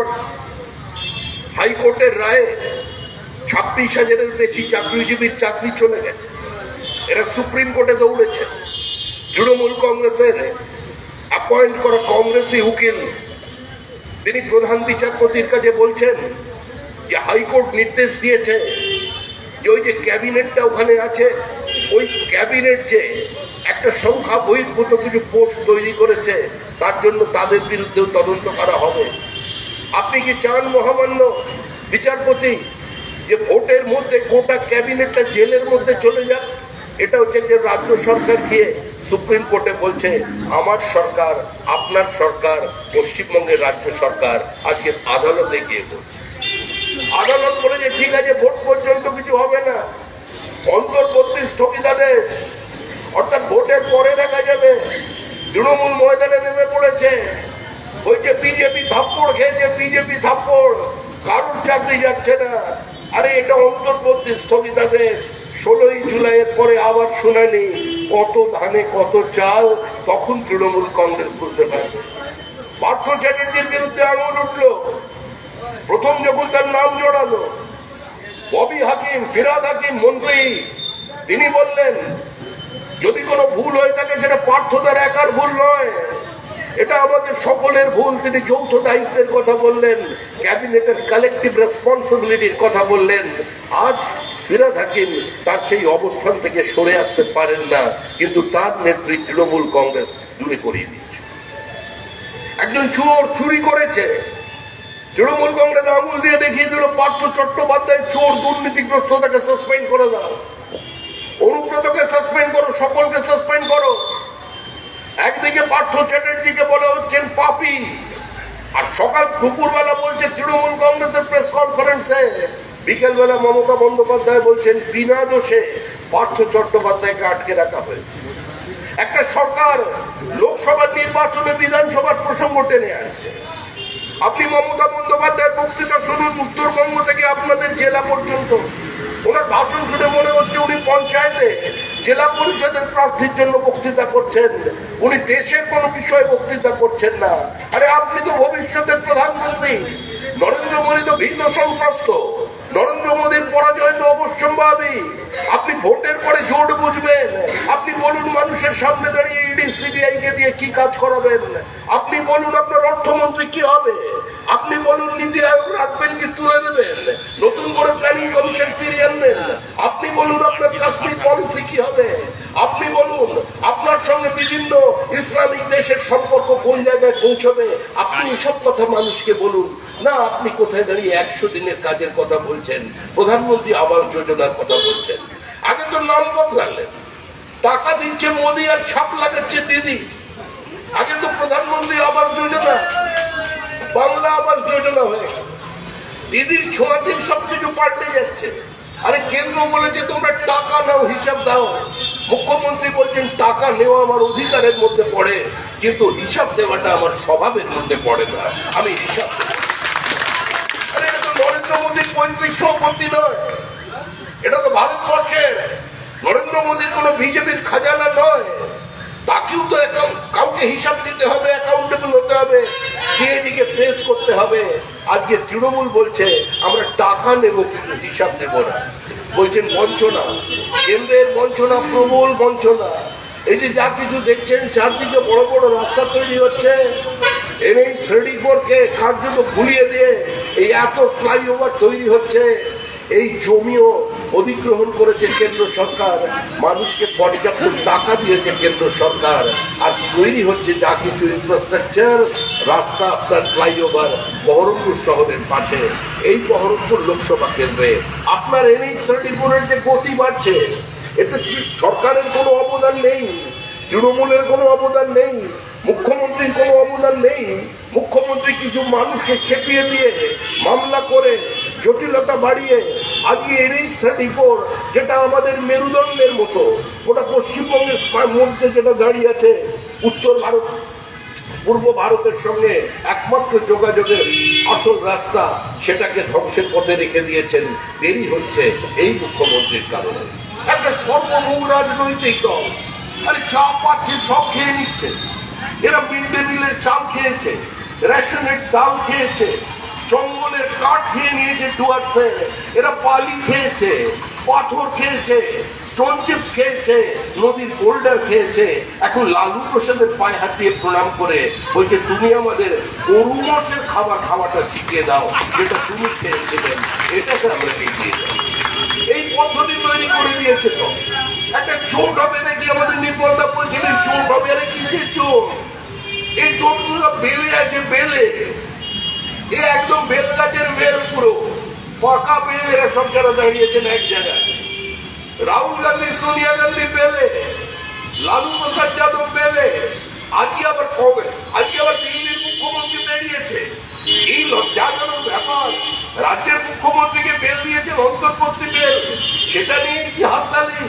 S1: হাইকোর্টের রায়ে 26,000-এর বেশি চাকরিজীবীর চাকরি চলে গেছে। এরা সুপ্রিম কোর্টে দৌড়েছে। তৃণমূল কংগ্রেসের অ্যাপয়েন্ট করা কংগ্রেসি উকিল তিনি প্রধান বিচারপতির কাছে বলছেন যে হাইকোর্ট নির্দেশ দিয়েছে যে ওই যে ক্যাবিনেটটা ওখানে আছে, ওই ক্যাবিনেট যে একটা সংখ্যা বহির্ভূত কিছু পোস্ট তৈরি করেছে, তার জন্য তাদের বিরুদ্ধেও তদন্ত করা হবে। আপনি কি চান মহামান্য বিচারপতি যে ভোটের মধ্যে গোটা ক্যাবিনেটটা জেলের মধ্যে চলে যাক? এটা হচ্ছে যে রাজ্য সরকার গিয়ে সুপ্রিম কোর্টে বলছে আমার সরকার, আপনার সরকার, পশ্চিমবঙ্গের রাজ্য সরকার আজকে আদালতে গিয়ে বলছে। আদালত বলে যে ঠিক আছে, ভোট পর্যন্ত কিছু হবে না, অন্তর্বর্তী স্থগিতাদেশ, অর্থাৎ ভোটের পরে দেখা যাবে। তৃণমূল ময়দানে নেমে পড়েছে। ওই যে বিজেপি থাপ্পড় খেয়েছে, বিজেপি থাপ্পড়, কারোর চাকরি যাচ্ছে না। আরে এটা অন্তর্বর্তী স্থগিতাদেশ। 16ই জুলাইয়ের পরে আবার শুনানি, কত ধানে কত চাল, তখন তৃণমূল কংগ্রেস বুঝতে পারবে। পার্থ চ্যাটার্জির বিরুদ্ধে আঙুল উঠল, প্রথম যখন তার নাম জড়ালো, ববি হাকিম, ফিরহাদ হাকিম মন্ত্রী, তিনি বললেন যদি কোনো ভুল হয়ে থাকে সেটা পার্থদার একার ভুল নয়, এটা আমাদের সকলের ভুল। তিনি যৌথ দায়িত্বের কথা বললেন, ক্যাবিনেটের কালেকটিভ রেসপন্সিবিলিটির কথা বললেন। আজ ফিরহাদ হাকিম তার সেই অবস্থান থেকে সরে আসতে পারেন না, কিন্তু তার নেত্রী তৃণমূল কংগ্রেস দূরে করিয়ে দিয়েছে। একজন চোর চুরি করেছে, তৃণমূল কংগ্রেস আঙুল দিয়ে দেখিয়ে দিল পার্থ চট্টোপাধ্যায় চোর, দুর্নীতিগ্রস্ত, তাকে সাসপেন্ড করে দাও। অনুব্রতকে সাসপেন্ড করো, সকলকে সাসপেন্ড করো। একদিকে পার্থ চ্যাটার্জিকে বলা হচ্ছেন পাপী, আর সকাল দুপুরবেলা বলছে তৃণমূল কংগ্রেসের প্রেস কনফারেন্সে, বিকেলবেলা মমতা বন্দ্যোপাধ্যায় বলছেন বিনা দোষে পার্থ চট্টোপাধ্যায়কে আটকে রাখা হয়েছে। একটা সরকার লোকসভার নির্বাচনে বিধানসভার প্রসঙ্গ টেনে আনছে। আপনি মমতা বন্দ্যোপাধ্যায়ের বক্তৃতা শুনুন, উত্তরবঙ্গ থেকে আপনাদের জেলা পর্যন্ত। ওনার ভাষণ শুনে মনে হচ্ছে উনি পঞ্চায়েতে জেলা পরিষদের প্রার্থীর জন্য বক্তৃতা করছেন, উনি দেশের কোন বিষয়ে বক্তৃতা করছেন না। আরে আপনি তো ভবিষ্যতের প্রধানমন্ত্রী। নরেন্দ্র মোদী তো ভীত সন্ত্রস্ত, নরেন্দ্র মোদীর পরাজয় তো অবশ্যম্ভাবী। আপনি ভোটের পরে জোট বুঝবেন। আপনি বলুন মানুষের সামনে দাঁড়িয়ে ইডি সিবিআই কে দিয়ে কি কাজ করাবেন? আপনি বলুন আপনার অর্থমন্ত্রী কি হবে? আপনি বলুন নীতি আয়োগ রাখবেন কি তুলে দেবেন? নতুন করে প্ল্যানিং কমিশন ফিরিয়ে আনবেন? আপনি বলুন আপনার কাশ্মীর পলিসি কি হবে? আপনি বলুন আপনার সঙ্গে বিভিন্ন ইসলামিক দেশের সম্পর্ক কোন জায়গায় পৌঁছবে? আপনি এসব কথা মানুষকে বলুন না। আপনি কোথায় দাঁড়িয়ে 100 দিনের কাজের কথা বলছেন, প্রধানমন্ত্রী আবাস যোজনার কথা বলছেন। আগে তো নাম বদলালেন, টাকা দিচ্ছে মোদী আর ছাপ লাগাচ্ছে দিদি। আগে তো প্রধানমন্ত্রী আবাস যোজনা বাংলা আবাস যোজনা হয়ে গেল, দিদির ছোঁয়াতেই সবকিছু পাল্টে যাচ্ছে। আরে কেন্দ্র বলেছে তোমরা টাকা নাও, হিসাব দাও। মুখ্যমন্ত্রী বলছেন টাকা নেওয়া আমার অধিকারের মধ্যে পড়ে, কিন্তু হিসাব দেওয়াটা আমার স্বভাবের মধ্যে পড়ে না, আমি হিসাব দেব। আরে এটা তো নরেন্দ্র মোদীর পৈতৃক সম্পত্তি নয়, এটা তো ভারতবর্ষের। নরেন্দ্র মোদীর কোন বিজেপির খাজানা নয়, তাকেও তো কাউকে হিসাব দিতে হবে, অ্যাকাউন্টেবল হতে হবে, সিএজিকে ফেস করতে হবে। আজকে তৃণমূল বলছে আমরা টাকা নেব কিন্তু হিসাব দেব না। বলছেন বঞ্চনা, কেন্দ্রের বঞ্চনা, প্রবল বঞ্চনা। এই যে যা কিছু দেখছেন, চারদিকে বড় বড় রাস্তা তৈরি হচ্ছে, NH 34 কে কার্যত ভুলিয়ে দিয়ে এই এত ফ্লাইওভার তৈরি হচ্ছে। এই জমিও অধিগ্রহণ করেছে কেন্দ্র সরকার, মানুষকে পর্যাপ্ত টাকা দিয়েছে কেন্দ্র সরকার, আর তৈরি হচ্ছে যা কিছু ইনফ্রাস্ট্রাকচার, রাস্তা, আপনার ফ্লাইওভার বহরমপুর শহরের পাশে, এই বহরমপুর লোকসভা কেন্দ্রে আপনার NH 34 এর যে গতি বাড়ছে, এতে সরকারের কোনো অবদান নেই, তৃণমূলের কোনো অবদান নেই, মুখ্যমন্ত্রীর কোনো অবদান নেই। মুখ্যমন্ত্রী কিছু মানুষকে খেপিয়ে দিয়ে, মামলা করে, জটিলতা বাড়িয়ে আজকে NH 34, যেটা আমাদের মেরুদণ্ডের মতো, ওটা পশ্চিমবঙ্গের মধ্যে যেটা দাঁড়িয়ে আছে, উত্তর ভারত পূর্ব ভারতের সঙ্গে একমাত্র যোগাযোগের আসল রাস্তা, সেটাকে ধ্বংসের পথে রেখে দিয়েছেন। দেরি হচ্ছে এই মুখ্যমন্ত্রীর কারণে। একটা সর্বভৌম রাজনৈতিক দল, আরে চা পাচ্ছে সব খেয়ে নিচ্ছে। এরা মিড ডে মিলের চাল খেয়েছে, রেশনের ডাল খেয়েছে, জঙ্গলের কাঠ খেয়ে নিয়েছে ডুয়ার্সে, এরা বালি খেয়েছে, পাথর খেয়েছে, স্টোন চিপস খেয়েছে, নদীর বোল্ডার খেয়েছে। এখন লালু প্রসাদের পায়ে হাত দিয়ে প্রণাম করে বলছে তুমি আমাদের গরু মাসের খাবার খাওয়াটা শিখিয়ে দাও, যেটা তুমি খেয়েছিলেন, এটাকে আমরা শিখিয়ে দাও। এই পদ্ধতি তৈরি করে নিয়েছে। তো একটা জোট হবে নাকি? আমাদের নির্মলদা বলছিলেন জোট হবে, আরে কিসের জোট? এই জোটগুলো বেলে আছে, বেলে, এ একদম বেল গাছের বেল, পুরো পাকা বেল। এরা সব যারা দাঁড়িয়েছেন এক জায়গায়, রাহুল গান্ধী, সোনিয়া গান্ধী বেলে, লালু প্রসাদ যাদব বেলে, আজকে আবার কবে, আজকে আবার দিল্লির মুখ্যমন্ত্রী বেরিয়েছে। এই লজ্জাজনক ব্যাপার, রাজ্যের মুখ্যমন্ত্রীকে বেল দিয়েছেন, অন্তর্বর্তী বেল, সেটা নিয়ে কি হাততালি?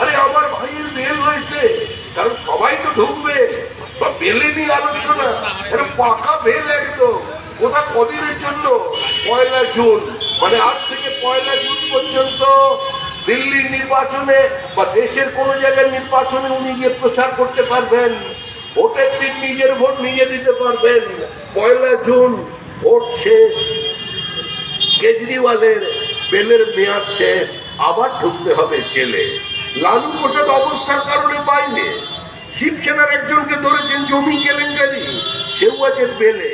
S1: আরে আমার ভাইয়ের বেল হয়েছে, কারণ সবাই তো ঢুকবে, বেলে নিয়ে আলোচনা, এটা পাকা বেল একদম। ওটা কদিনের জন্য? 1 জুন, মানে আজ থেকে 1 জুন পর্যন্ত দিল্লির নির্বাচনে বা দেশের কোন জায়গায় নির্বাচনে উনি গিয়ে প্রচার করতে পারবেন। ভোটের দিন নিজের ভোট নিজে দিতে পারবেন। 1 জুন ভোট শেষ, কেজরিওয়ালের বেলের মেয়াদ শেষ, আবার ঢুকতে হবে জেলে। লালু প্রসাদ অবস্থার কারণে বাইরে, শিবসেনার একজনকে ধরেছেন জমি কেলেঙ্কারি, সেও আছে বেলে,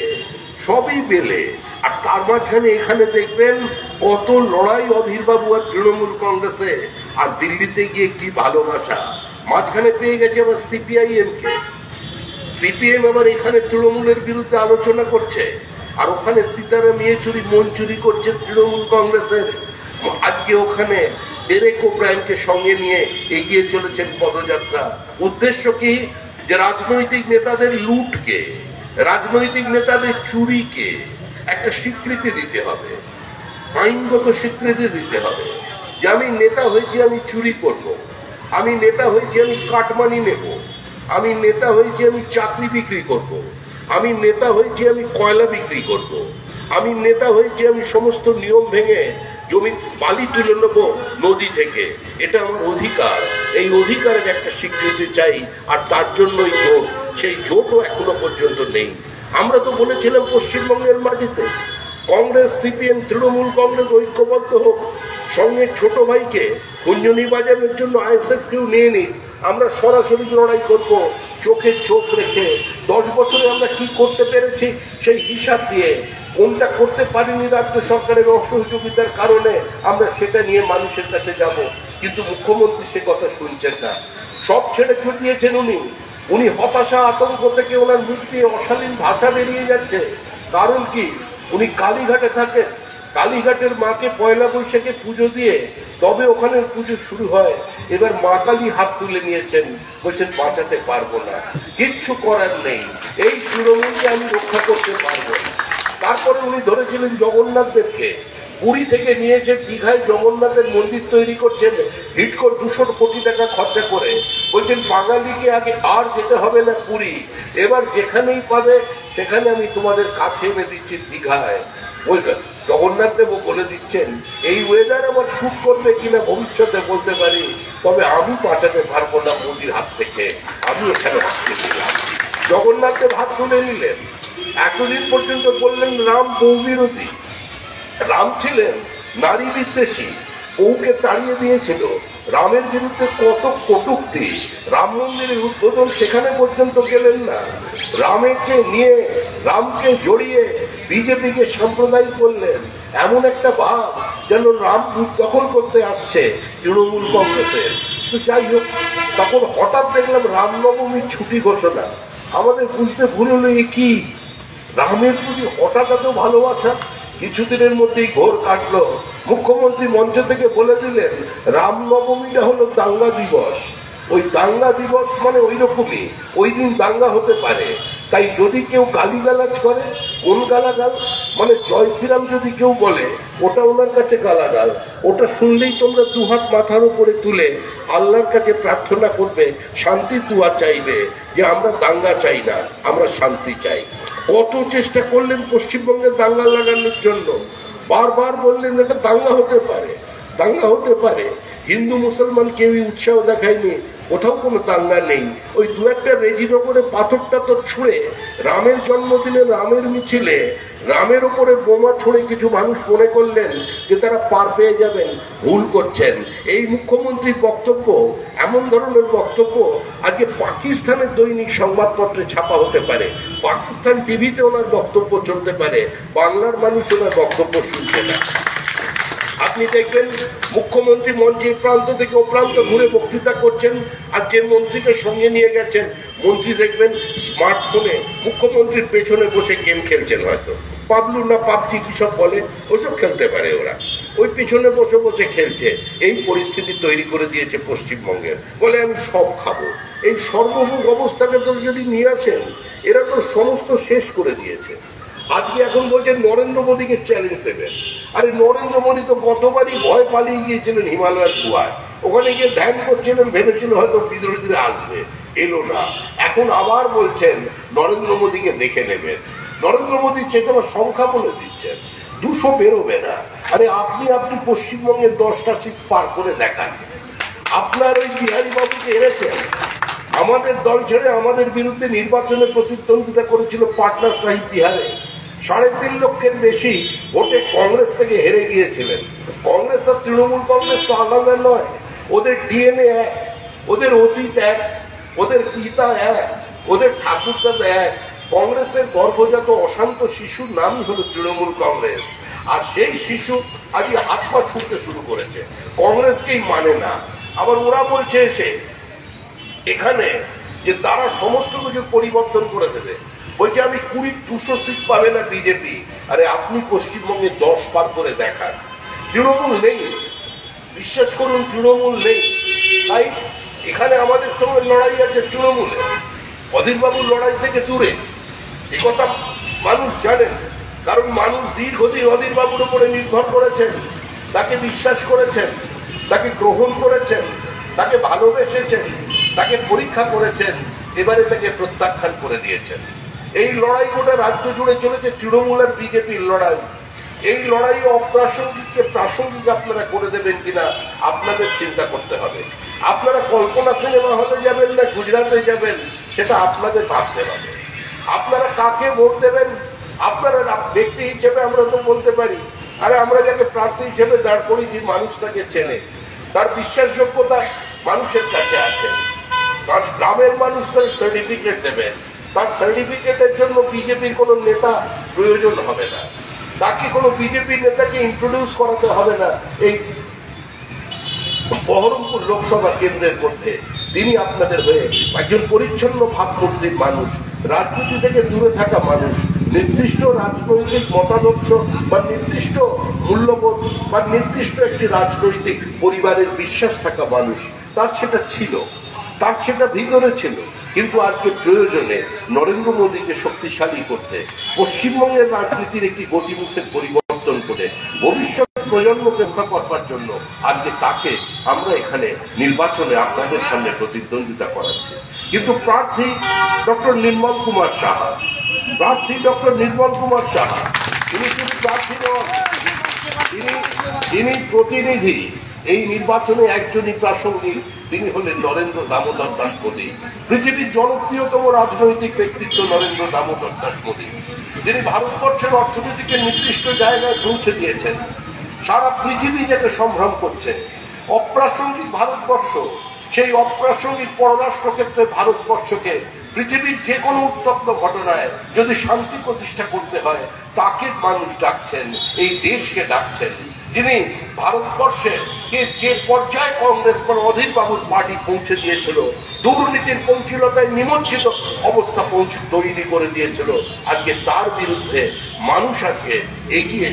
S1: সবই বেলে। আর তার মাঝখানে এখানে দেখবেন কত লড়াই অধীর বাবু আর তৃণমূল কংগ্রেসে, আর দিল্লিতে গিয়ে কি ভালোবাসা। মাঝখানে পেয়ে গেছে আবার CPIM কে, CPIM আবার এখানে তৃণমূলের বিরুদ্ধে আলোচনা করছে, আর ওখানে সীতারাম ইয়েচুরি মন চুরি করছে তৃণমূল কংগ্রেসের। আজকে ওখানে ডেরেক ওব্রায়েনকে সঙ্গে নিয়ে এগিয়ে চলেছেন পদযাত্রা। উদ্দেশ্য কি? যে রাজনৈতিক নেতাদের লুটকে, রাজনৈতিক নেতাদের চুরিকে একটা স্বীকৃতি দিতে হবে, আইনগত স্বীকৃতি দিতে হবে, যে আমি নেতা হয়েছি, আমি চুরি করব, আমি নেতা হয়েছি, আমি কাটমানি নেব, আমি নেতা হয়েছি, আমি চাকরি বিক্রি করব, আমি নেতা হয়েছি, আমি কয়লা বিক্রি করব, আমি নেতা হয়েছি, আমি সমস্ত নিয়ম ভেঙে জমি বালি তুলে নেব নদী থেকে, এটা আমার অধিকার। এই অধিকারের একটা স্বীকৃতি চাই, আর তার জন্যই জোট। সেই জোটও এখনো পর্যন্ত নেই। আমরা তো বলেছিলাম পশ্চিমবঙ্গের মাটিতে কংগ্রেস, CPM, তৃণমূল কংগ্রেস ঐক্যবদ্ধ হোক, সঙ্গে ছোট ভাইকে কুঞ্জনি বাজানোর জন্য ISF কেউ নিয়ে নিক, আমরা সরাসরি লড়াই করব, চোখে চোখ রেখে। 10 বছরে আমরা কি করতে পেরেছি সেই হিসাব দিয়ে, কোনটা করতে পারিনি রাজ্য সরকারের অসহযোগিতার কারণে, আমরা সেটা নিয়ে মানুষের কাছে যাব। কিন্তু মুখ্যমন্ত্রী সে কথা শুনছেন না, সব ছেড়ে ছুটিয়েছেন উনি হতাশা, আতঙ্ক থেকে ওনার মুখ দিয়ে অশালীন ভাষা বেরিয়ে যাচ্ছে। কারণ কি? উনি কালীঘাটে থাকেন, কালীঘাটের মাকে 1 বৈশাখে পুজো দিয়ে তবে ওখানে পুজো শুরু হয়। এবার মা কালী হাত তুলে নিয়েছেন, বলছেন বাঁচাতে পারবো না, কিচ্ছু করার নেই, এই তৃণমূলকে আমি রক্ষা করতে পারবো না। তারপরে উনি ধরেছিলেন জগন্নাথ দেবকে, পুরী থেকে নিয়েছে দীঘায় জগন্নাথের মন্দির তৈরি করছেন, হিটকর 200 কোটি টাকা খরচা করে। বলছেন বাঙালিকে আগে আর যেতে হবে না পুরী, এবার যেখানেই পাবে সেখানে আমি তোমাদের কাছে এনে দিচ্ছি দীঘায়। জগন্নাথ দেবও বলে দিচ্ছেন এই ওয়েদার আমার শুট করবে কিনা ভবিষ্যতে বলতে পারি, তবে আমি বাঁচাতে পারবো না মোদির হাত থেকে, আমি এখানে হাত তুলে নিলাম। জগন্নাথ দেব হাত তুলে নিলেন। এতদিন পর্যন্ত বললেন রাম বউ বিরোধী, রাম ছিলেন নারী বিদ্বেষী, বউকে তাড়িয়ে দিয়েছিল, রামের বিরুদ্ধে কত কটূক্তি, রাম মন্দিরের উদ্বোধন সেখানে পর্যন্ত গেলেন না, রামকে নিয়ে রামকে জড়িয়ে বিজেপিকে সাম্প্রদায়িক করলেন। এমন একটা ভাব যেন রাম বুথ দখল করতে আসছে তৃণমূল কংগ্রেসের। তো যাই হোক, তখন হঠাৎ দেখলাম রামনবমীর ছুটি ঘোষণা। আমাদের বুঝতে ভুল হলো এ কি, রামের প্রতি হঠাৎ এত ভালোবাসা। কিছুদিনের মধ্যেই ঘোর কাটলো। মুখ্যমন্ত্রী মঞ্চ থেকে বলে দিলেন রামনবমীটা হলো দাঙ্গা দিবস। ওই দাঙ্গা দিবস মানে ওই রকমই, ওই দিন দাঙ্গা হতে পারে। তাই যদি কেউ গালিগালাজ করে, কোন গালাগাল মানে জয় শ্রীরাম যদি কেউ বলে, ওটা ওনার কাছে গালাগাল। ওটা শুনলেই তোমরা দুহাত মাথার উপরে তুলে আল্লাহর কাছে প্রার্থনা করবে, শান্তির দোয়া চাইবে যে আমরা দাঙ্গা চাই না, আমরা শান্তি চাই। কত চেষ্টা করলেন পশ্চিমবঙ্গে দাঙ্গা লাগানোর জন্য, বারবার বললেন এটা দাঙ্গা হতে পারে, দাঙ্গা হতে পারে। হিন্দু মুসলমান কেউই উৎসাহ দেখায়নি, কোথাও কোনো দাঙ্গা নেই। ওই দু একটা রেজিনগরে পাথর টাথর ছুঁড়ে রামের জন্মদিনে রামের মিছিলে রামের ওপরে বোমা ছুঁড়ে কিছু মানুষ মনে করলেন যে তারা পার পেয়ে যাবেন, ভুল করছেন। এই মুখ্যমন্ত্রীর বক্তব্য, এমন ধরনের বক্তব্য আজকে পাকিস্তানের দৈনিক সংবাদপত্রে ছাপা হতে পারে, পাকিস্তান টিভিতে ওনার বক্তব্য চলতে পারে, বাংলার মানুষ ওনার বক্তব্য শুনছে না। আপনি দেখবেন মুখ্যমন্ত্রী মঞ্চের প্রান্ত থেকে ও প্রান্ত ঘুরে বক্তৃতা করছেন, আর যে মন্ত্রীকে সঙ্গে নিয়ে গেছেন মন্ত্রী দেখবেন স্মার্টফোনে মুখ্যমন্ত্রীর পেছনে বসে গেম খেলছেন, হয়তো পাবলু না পাবজি কি সব বলে, ওইসব খেলতে পারে ওরা, ওই পিছনে বসে বসে খেলছে। এই পরিস্থিতি তৈরি করে দিয়েছে পশ্চিমবঙ্গের। বলে আমি সব খাবো। এই সর্বভোগ অবস্থাকে তো যদি নিয়ে আসেন, এরা তো সমস্ত শেষ করে দিয়েছে। আজকে এখন বলছেন নরেন্দ্র মোদীকে চ্যালেঞ্জ দেবেন। আরে নরেন্দ্র মোদী তো গতবারই ভয় পালিয়ে গিয়েছিলেন হিমালয়ের গুহায়, ওখানে গিয়ে ধ্যান করছিলেন, ভেবেছিল হয়তো বিদ্রোহীরা আসবে, এলো না। এখন আবার বলছেন নরেন্দ্র মোদীকে দেখে নেবেন। নরেন্দ্র মোদী চেতনা সংখ্যা বলে দিচ্ছেন 200 বেরোবে না। আরে আপনি পশ্চিমবঙ্গের 10টা সিট পার করে দেখান। আপনার ওই বিহারী বাবুকে এনেছেন, আমাদের দল ছেড়ে আমাদের বিরুদ্ধে নির্বাচনে প্রতিদ্বন্দ্বিতা করেছিল পাটনা সাহিব বিহারে, 3.5 লক্ষের বেশি ভোটে কংগ্রেস থেকে হেরে গিয়েছিলেন। কংগ্রেস আর তৃণমূল কংগ্রেস তো আলাদা নয়, ওদের ডিএনএ এক, ওদের অতীত এক, ওদের পিতা এক, ওদের ঠাকুরদাদা এক। কংগ্রেসের গর্ভজাত অশান্ত শিশুর নাম হলো তৃণমূল কংগ্রেস, আর সেই শিশু আজকে হাত পা ছুটতে শুরু করেছে, কংগ্রেসকেই মানে না। আবার ওরা বলছে এসে এখানে যে তারা সমস্ত কিছু পরিবর্তন করে দেবে, বলছে আমি 200 সিট পাবে না বিজেপি। আরে আপনি পশ্চিমবঙ্গে 10 পার করে দেখান। তৃণমূল নেই, বিশ্বাস করুন তৃণমূল নেই। তাই এখানে আমাদের সঙ্গে লড়াই আছে তৃণমূলে, অধীরবাবুর লড়াই থেকে দূরে। এই কথা মানুষ জানেন, কারণ মানুষ দীর্ঘদিন অধীরবাবুর উপরে নির্ভর করেছেন, তাকে বিশ্বাস করেছেন, তাকে গ্রহণ করেছেন, তাকে ভালোবেসেছেন, তাকে পরীক্ষা করেছেন, এবারে তাকে প্রত্যাখ্যান করে দিয়েছেন। এই লড়াই গোটা রাজ্য জুড়ে চলেছে, তৃণমূল আর বিজেপির লড়াই। এই লড়াই অপ্রাসঙ্গিককে প্রাসঙ্গিক আপনারা করে দেবেন কিনা আপনাদের চিন্তা করতে হবে। আপনারা কল্পনা সিনেমা হলে যাবেন না গুজরাটে যাবেন, সেটা আপনাদের ভাবতে হবে। আপনারা কাকে ভোট দেবেন, আপনারা ব্যক্তি হিসেবে আমরা তো বলতে পারি, আরে আমরা যাকে প্রার্থী হিসেবে দাঁড় করেছি মানুষ তাকে চেনে, তার বিশ্বাসযোগ্যতা মানুষের কাছে আছে। গ্রামের মানুষ তার সার্টিফিকেট দেবেন, তার সার্টিফিকেটের জন্য বিজেপির কোনো নেতা প্রয়োজন হবে না, তাকে কোনো বিজেপির নেতাকে ইন্ট্রোডিউস করাতে হবে না। এই বহরমপুর লোকসভা কেন্দ্রের মধ্যে তিনি আপনাদের হয়ে একজন পরিচ্ছন্ন ভাবমূর্তির মানুষ, রাজনীতি থেকে দূরে থাকা মানুষ, নির্দিষ্ট রাজনৈতিক মতাদর্শ বা নির্দিষ্ট মূল্যবোধ বা নির্দিষ্ট একটি রাজনৈতিক পরিবারের বিশ্বাস থাকা মানুষ, তার সেটা ছিল, তার সেটা ভিতরে ছিল। কিন্তু আজকে প্রয়োজনে নরেন্দ্র মোদীকে শক্তিশালী করতে, পশ্চিমবঙ্গের রাজনীতির একটি গতিমুখের পরিবর্তন করে ভবিষ্যৎ প্রজন্মকে রক্ষা করবার জন্য আজকে তাকে আমরা এখানে নির্বাচনে আপনাদের সামনে প্রতিদ্বন্দ্বিতা করাচ্ছি। কিন্তু প্রার্থী ডক্টর নির্মল কুমার সাহা, তিনি শুধু প্রার্থী নন, তিনি প্রতিনিধি। এই নির্বাচনে একজনই প্রাসঙ্গিক, তিনি হলেন নরেন্দ্র দামোদর দাস মোদী। পৃথিবীর জনপ্রিয়তম রাজনৈতিক ব্যক্তিত্ব নরেন্দ্র দামোদর দাস মোদী, যিনি ভারতবর্ষের অর্থনীতিকে নির্দিষ্ট জায়গায় পৌঁছে দিয়েছেন। সারা পৃথিবী যাতে সম্ভ্রম করছে। অপ্রাসঙ্গিক ভারতবর্ষ, সেই অপ্রাসঙ্গিক পররাষ্ট্র ক্ষেত্রে ভারতবর্ষকে পৃথিবীর যে কোনো উত্তপ্ত ঘটনায় যদি শান্তি প্রতিষ্ঠা করতে হয়, তাকে মানুষ ডাকছেন, এই দেশকে ডাকছেন। যিনি ভারতবর্ষের যে পর্যায়ে কংগ্রেস বা অধীর বাবুর পার্টি পৌঁছে দিয়েছিল, দুর্নীতির পঙ্কিলতায় নিমজ্জিত অবস্থা তৈরি করে দিয়েছিল, আজকে তার বিরুদ্ধে মানুষ আজকে এগিয়ে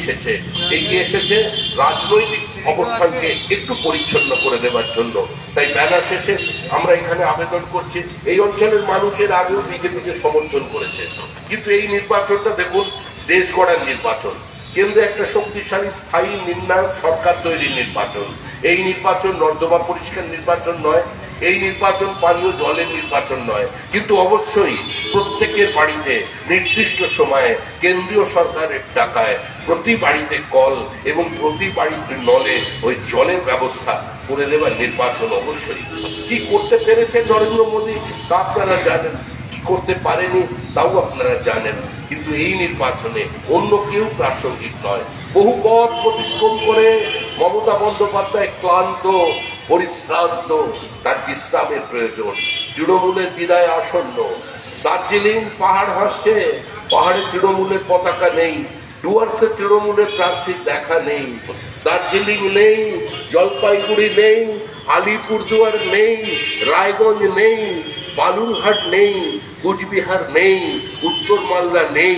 S1: এসেছে রাজনৈতিক অবস্থানকে একটু পরিচ্ছন্ন করে দেওয়ার জন্য। তাই বেলা শেষে আমরা এখানে আবেদন করছি, এই অঞ্চলের মানুষের আগেও বিজেপিকে সমর্থন করেছে, কিন্তু এই নির্বাচনটা দেখুন দেশ গড়ার নির্বাচন, কেন্দ্রে একটা শক্তিশালী স্থায়ী নির্ণায়ক সরকার তৈরির নির্বাচন। এই নির্বাচন নর্দমা পরিষ্কার নির্বাচন নয়, এই নির্বাচন পানীয় জলের নির্বাচন নয়, কিন্তু অবশ্যই প্রত্যেকের বাড়িতে নির্দিষ্ট সময়ে কেন্দ্রীয় সরকারের টাকায় প্রতি বাড়িতে কল এবং প্রতি বাড়িতে নলে ওই জলের ব্যবস্থা করে দেওয়ার নির্বাচন। অবশ্যই কি করতে পেরেছেন নরেন্দ্র মোদী তা আপনারা জানেন, কি করতে পারেনি তাও আপনারা জানেন, কিন্তু এই নির্বাচনে অন্য কেউ প্রাসঙ্গিক নয়। বহু পথ অতিক্রম করে মমতা বন্দ্যোপাধ্যায় ক্লান্ত, পরিশ্রান্ত, তার বিশ্রামের প্রয়োজন। তৃণমূলের বিদায় আসন্ন। দার্জিলিং পাহাড় হাসছে, পাহাড়ে তৃণমূলের পতাকা নেই, ডুয়ার্সে তৃণমূলের প্রার্থীর দেখা নেই, দার্জিলিং নেই, জলপাইগুড়ি নেই, আলিপুরদুয়ার নেই, রায়গঞ্জ নেই, বালুরঘাট নেই, কোচবিহার নেই, উত্তর মালদা নেই,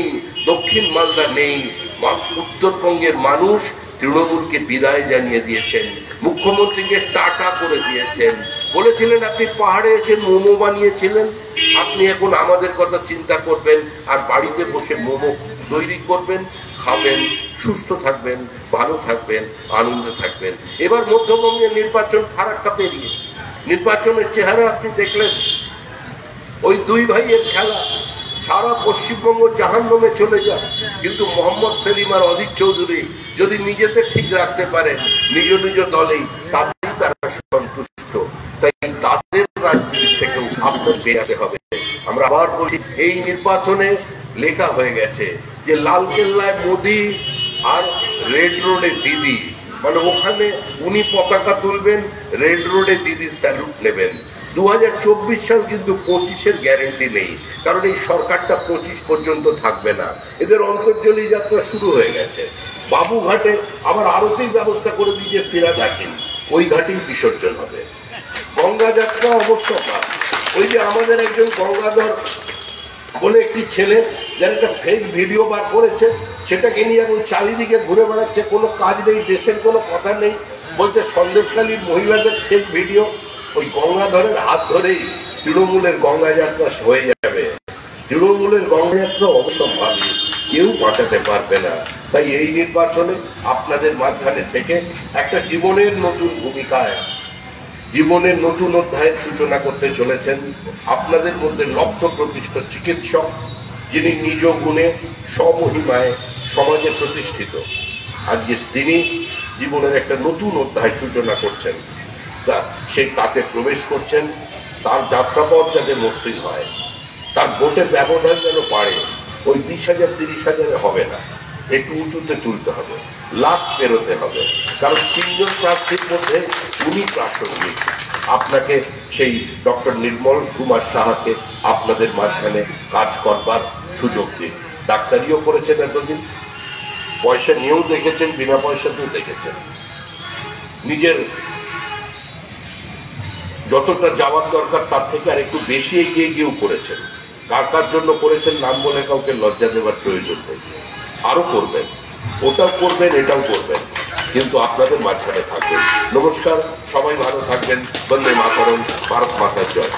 S1: দক্ষিণ মালদা নেই। উত্তরবঙ্গের মানুষ তৃণমূলকে বিদায় জানিয়ে দিয়েছেন, মুখ্যমন্ত্রীকে টাটা করে দিয়েছেন। বলেছিলেন আপনি পাহাড়ে এসে মোমো বানিয়েছিলেন, আপনি এখন আমাদের কথা চিন্তা করবেন আর বাড়িতে বসে মোমো তৈরি করবেন, খাবেন, সুস্থ থাকবেন, ভালো থাকবেন, আনন্দে থাকবেন। এবার মধ্যবঙ্গের নির্বাচন ফারাক্কা পেরিয়ে নির্বাচনের চেহারা আপনি দেখলেন, ওই দুই ভাইয়ের খেলা। সারা পশ্চিমবঙ্গ জাহান্নামে চলে যায়, কিন্তু মোহাম্মদ সেলিম আর অধীর চৌধুরী যদি নিজেদের ঠিক রাখতে পারেন নিজ নিজ দলেই, তাতেই তারা সন্তুষ্ট। তাই তাদের রাজনীতি থেকেও আপনার বেরাতে হবে। আমরা আবার বলছি, এই নির্বাচনে লেখা হয়ে গেছে যে লালকেল্লায় মোদি আর রেড রোডে দিদি, মানে ওখানে উনি পতাকা তুলবেন, রেড রোডে দিদি স্যালুট নেবেন। 2024 সাল কিন্তু 25-এর গ্যারেন্টি নেই, কারণ এই সরকারটা 25 পর্যন্ত থাকবে না। এদের অন্তর্জলী যাত্রা শুরু হয়ে গেছে। বাবুঘাটে আবার আরতির ব্যবস্থা করে দিয়ে ফেরা দেখেন, ওই ঘাটেই বিসর্জন হবে। গঙ্গা যাত্রা অবশ্য না, ওই যে আমাদের একজন গঙ্গাধর বলে একটি ছেলে যার একটা ফেক ভিডিও বার করেছে, সেটাকে নিয়ে এখন চারিদিকে ঘুরে বেড়াচ্ছে, কোনো কাজ নেই, দেশের কোনো কথা নেই, বলছে সন্দেশখালীর মহিলাদের ফেক ভিডিও। ওই গঙ্গাধরের হাত ধরেই তৃণমূলের গঙ্গা যাত্রা হয়ে যাবে। তৃণমূলের গঙ্গা যাত্রা অবশ্যম্ভাবী, কেউ বাঁচাতে পারবে না। তাই এই নির্বাচনে আপনাদের মাঝখানে থেকে একটা জীবনের নতুন ভূমিকায়, জীবনের নতুন অধ্যায়ের সূচনা করতে চলেছেন আপনাদের মধ্যে লব্ধ প্রতিষ্ঠিত চিকিৎসক, যিনি নিজ গুণে স্বমহিমায় সমাজে প্রতিষ্ঠিত। আজকে তিনি জীবনের একটা নতুন অধ্যায় সূচনা করছেন, সেই তাতে প্রবেশ করছেন। তার যাত্রাপথ যাতে মসৃণ হয়, তার ভোটের ব্যবধান যেন বাড়ে, ওই 20,000 30,000 হবে না, একটু উঁচুতে তুলতে হবে, লাখ পেরোতে হবে। কারণ 3 জন প্রার্থীর মধ্যে উনি প্রাসঙ্গিক। আপনাকে সেই ডক্টর নির্মল কুমার সাহাকে আপনাদের মাঝখানে কাজ করবার সুযোগ দিন। ডাক্তারিও করেছেন এতদিন, পয়সা নিয়েও দেখেছেন, বিনা পয়সাতেও দেখেছেন, নিজের যতটা যাওয়ার দরকার তার থেকে আর একটু বেশি এগিয়ে গিয়েও করেছেন। কার কার জন্য করেছেন নাম বলে কাউকে লজ্জা দেওয়ার প্রয়োজন নেই, আরো করবেন, ওটাও করবেন, এটাও করবেন, কিন্তু আপনাদের মাঝখানে থাকবেন। নমস্কার, সবাই ভালো থাকবেন। বন্দে মাতরম, ভারত মাতার জয়।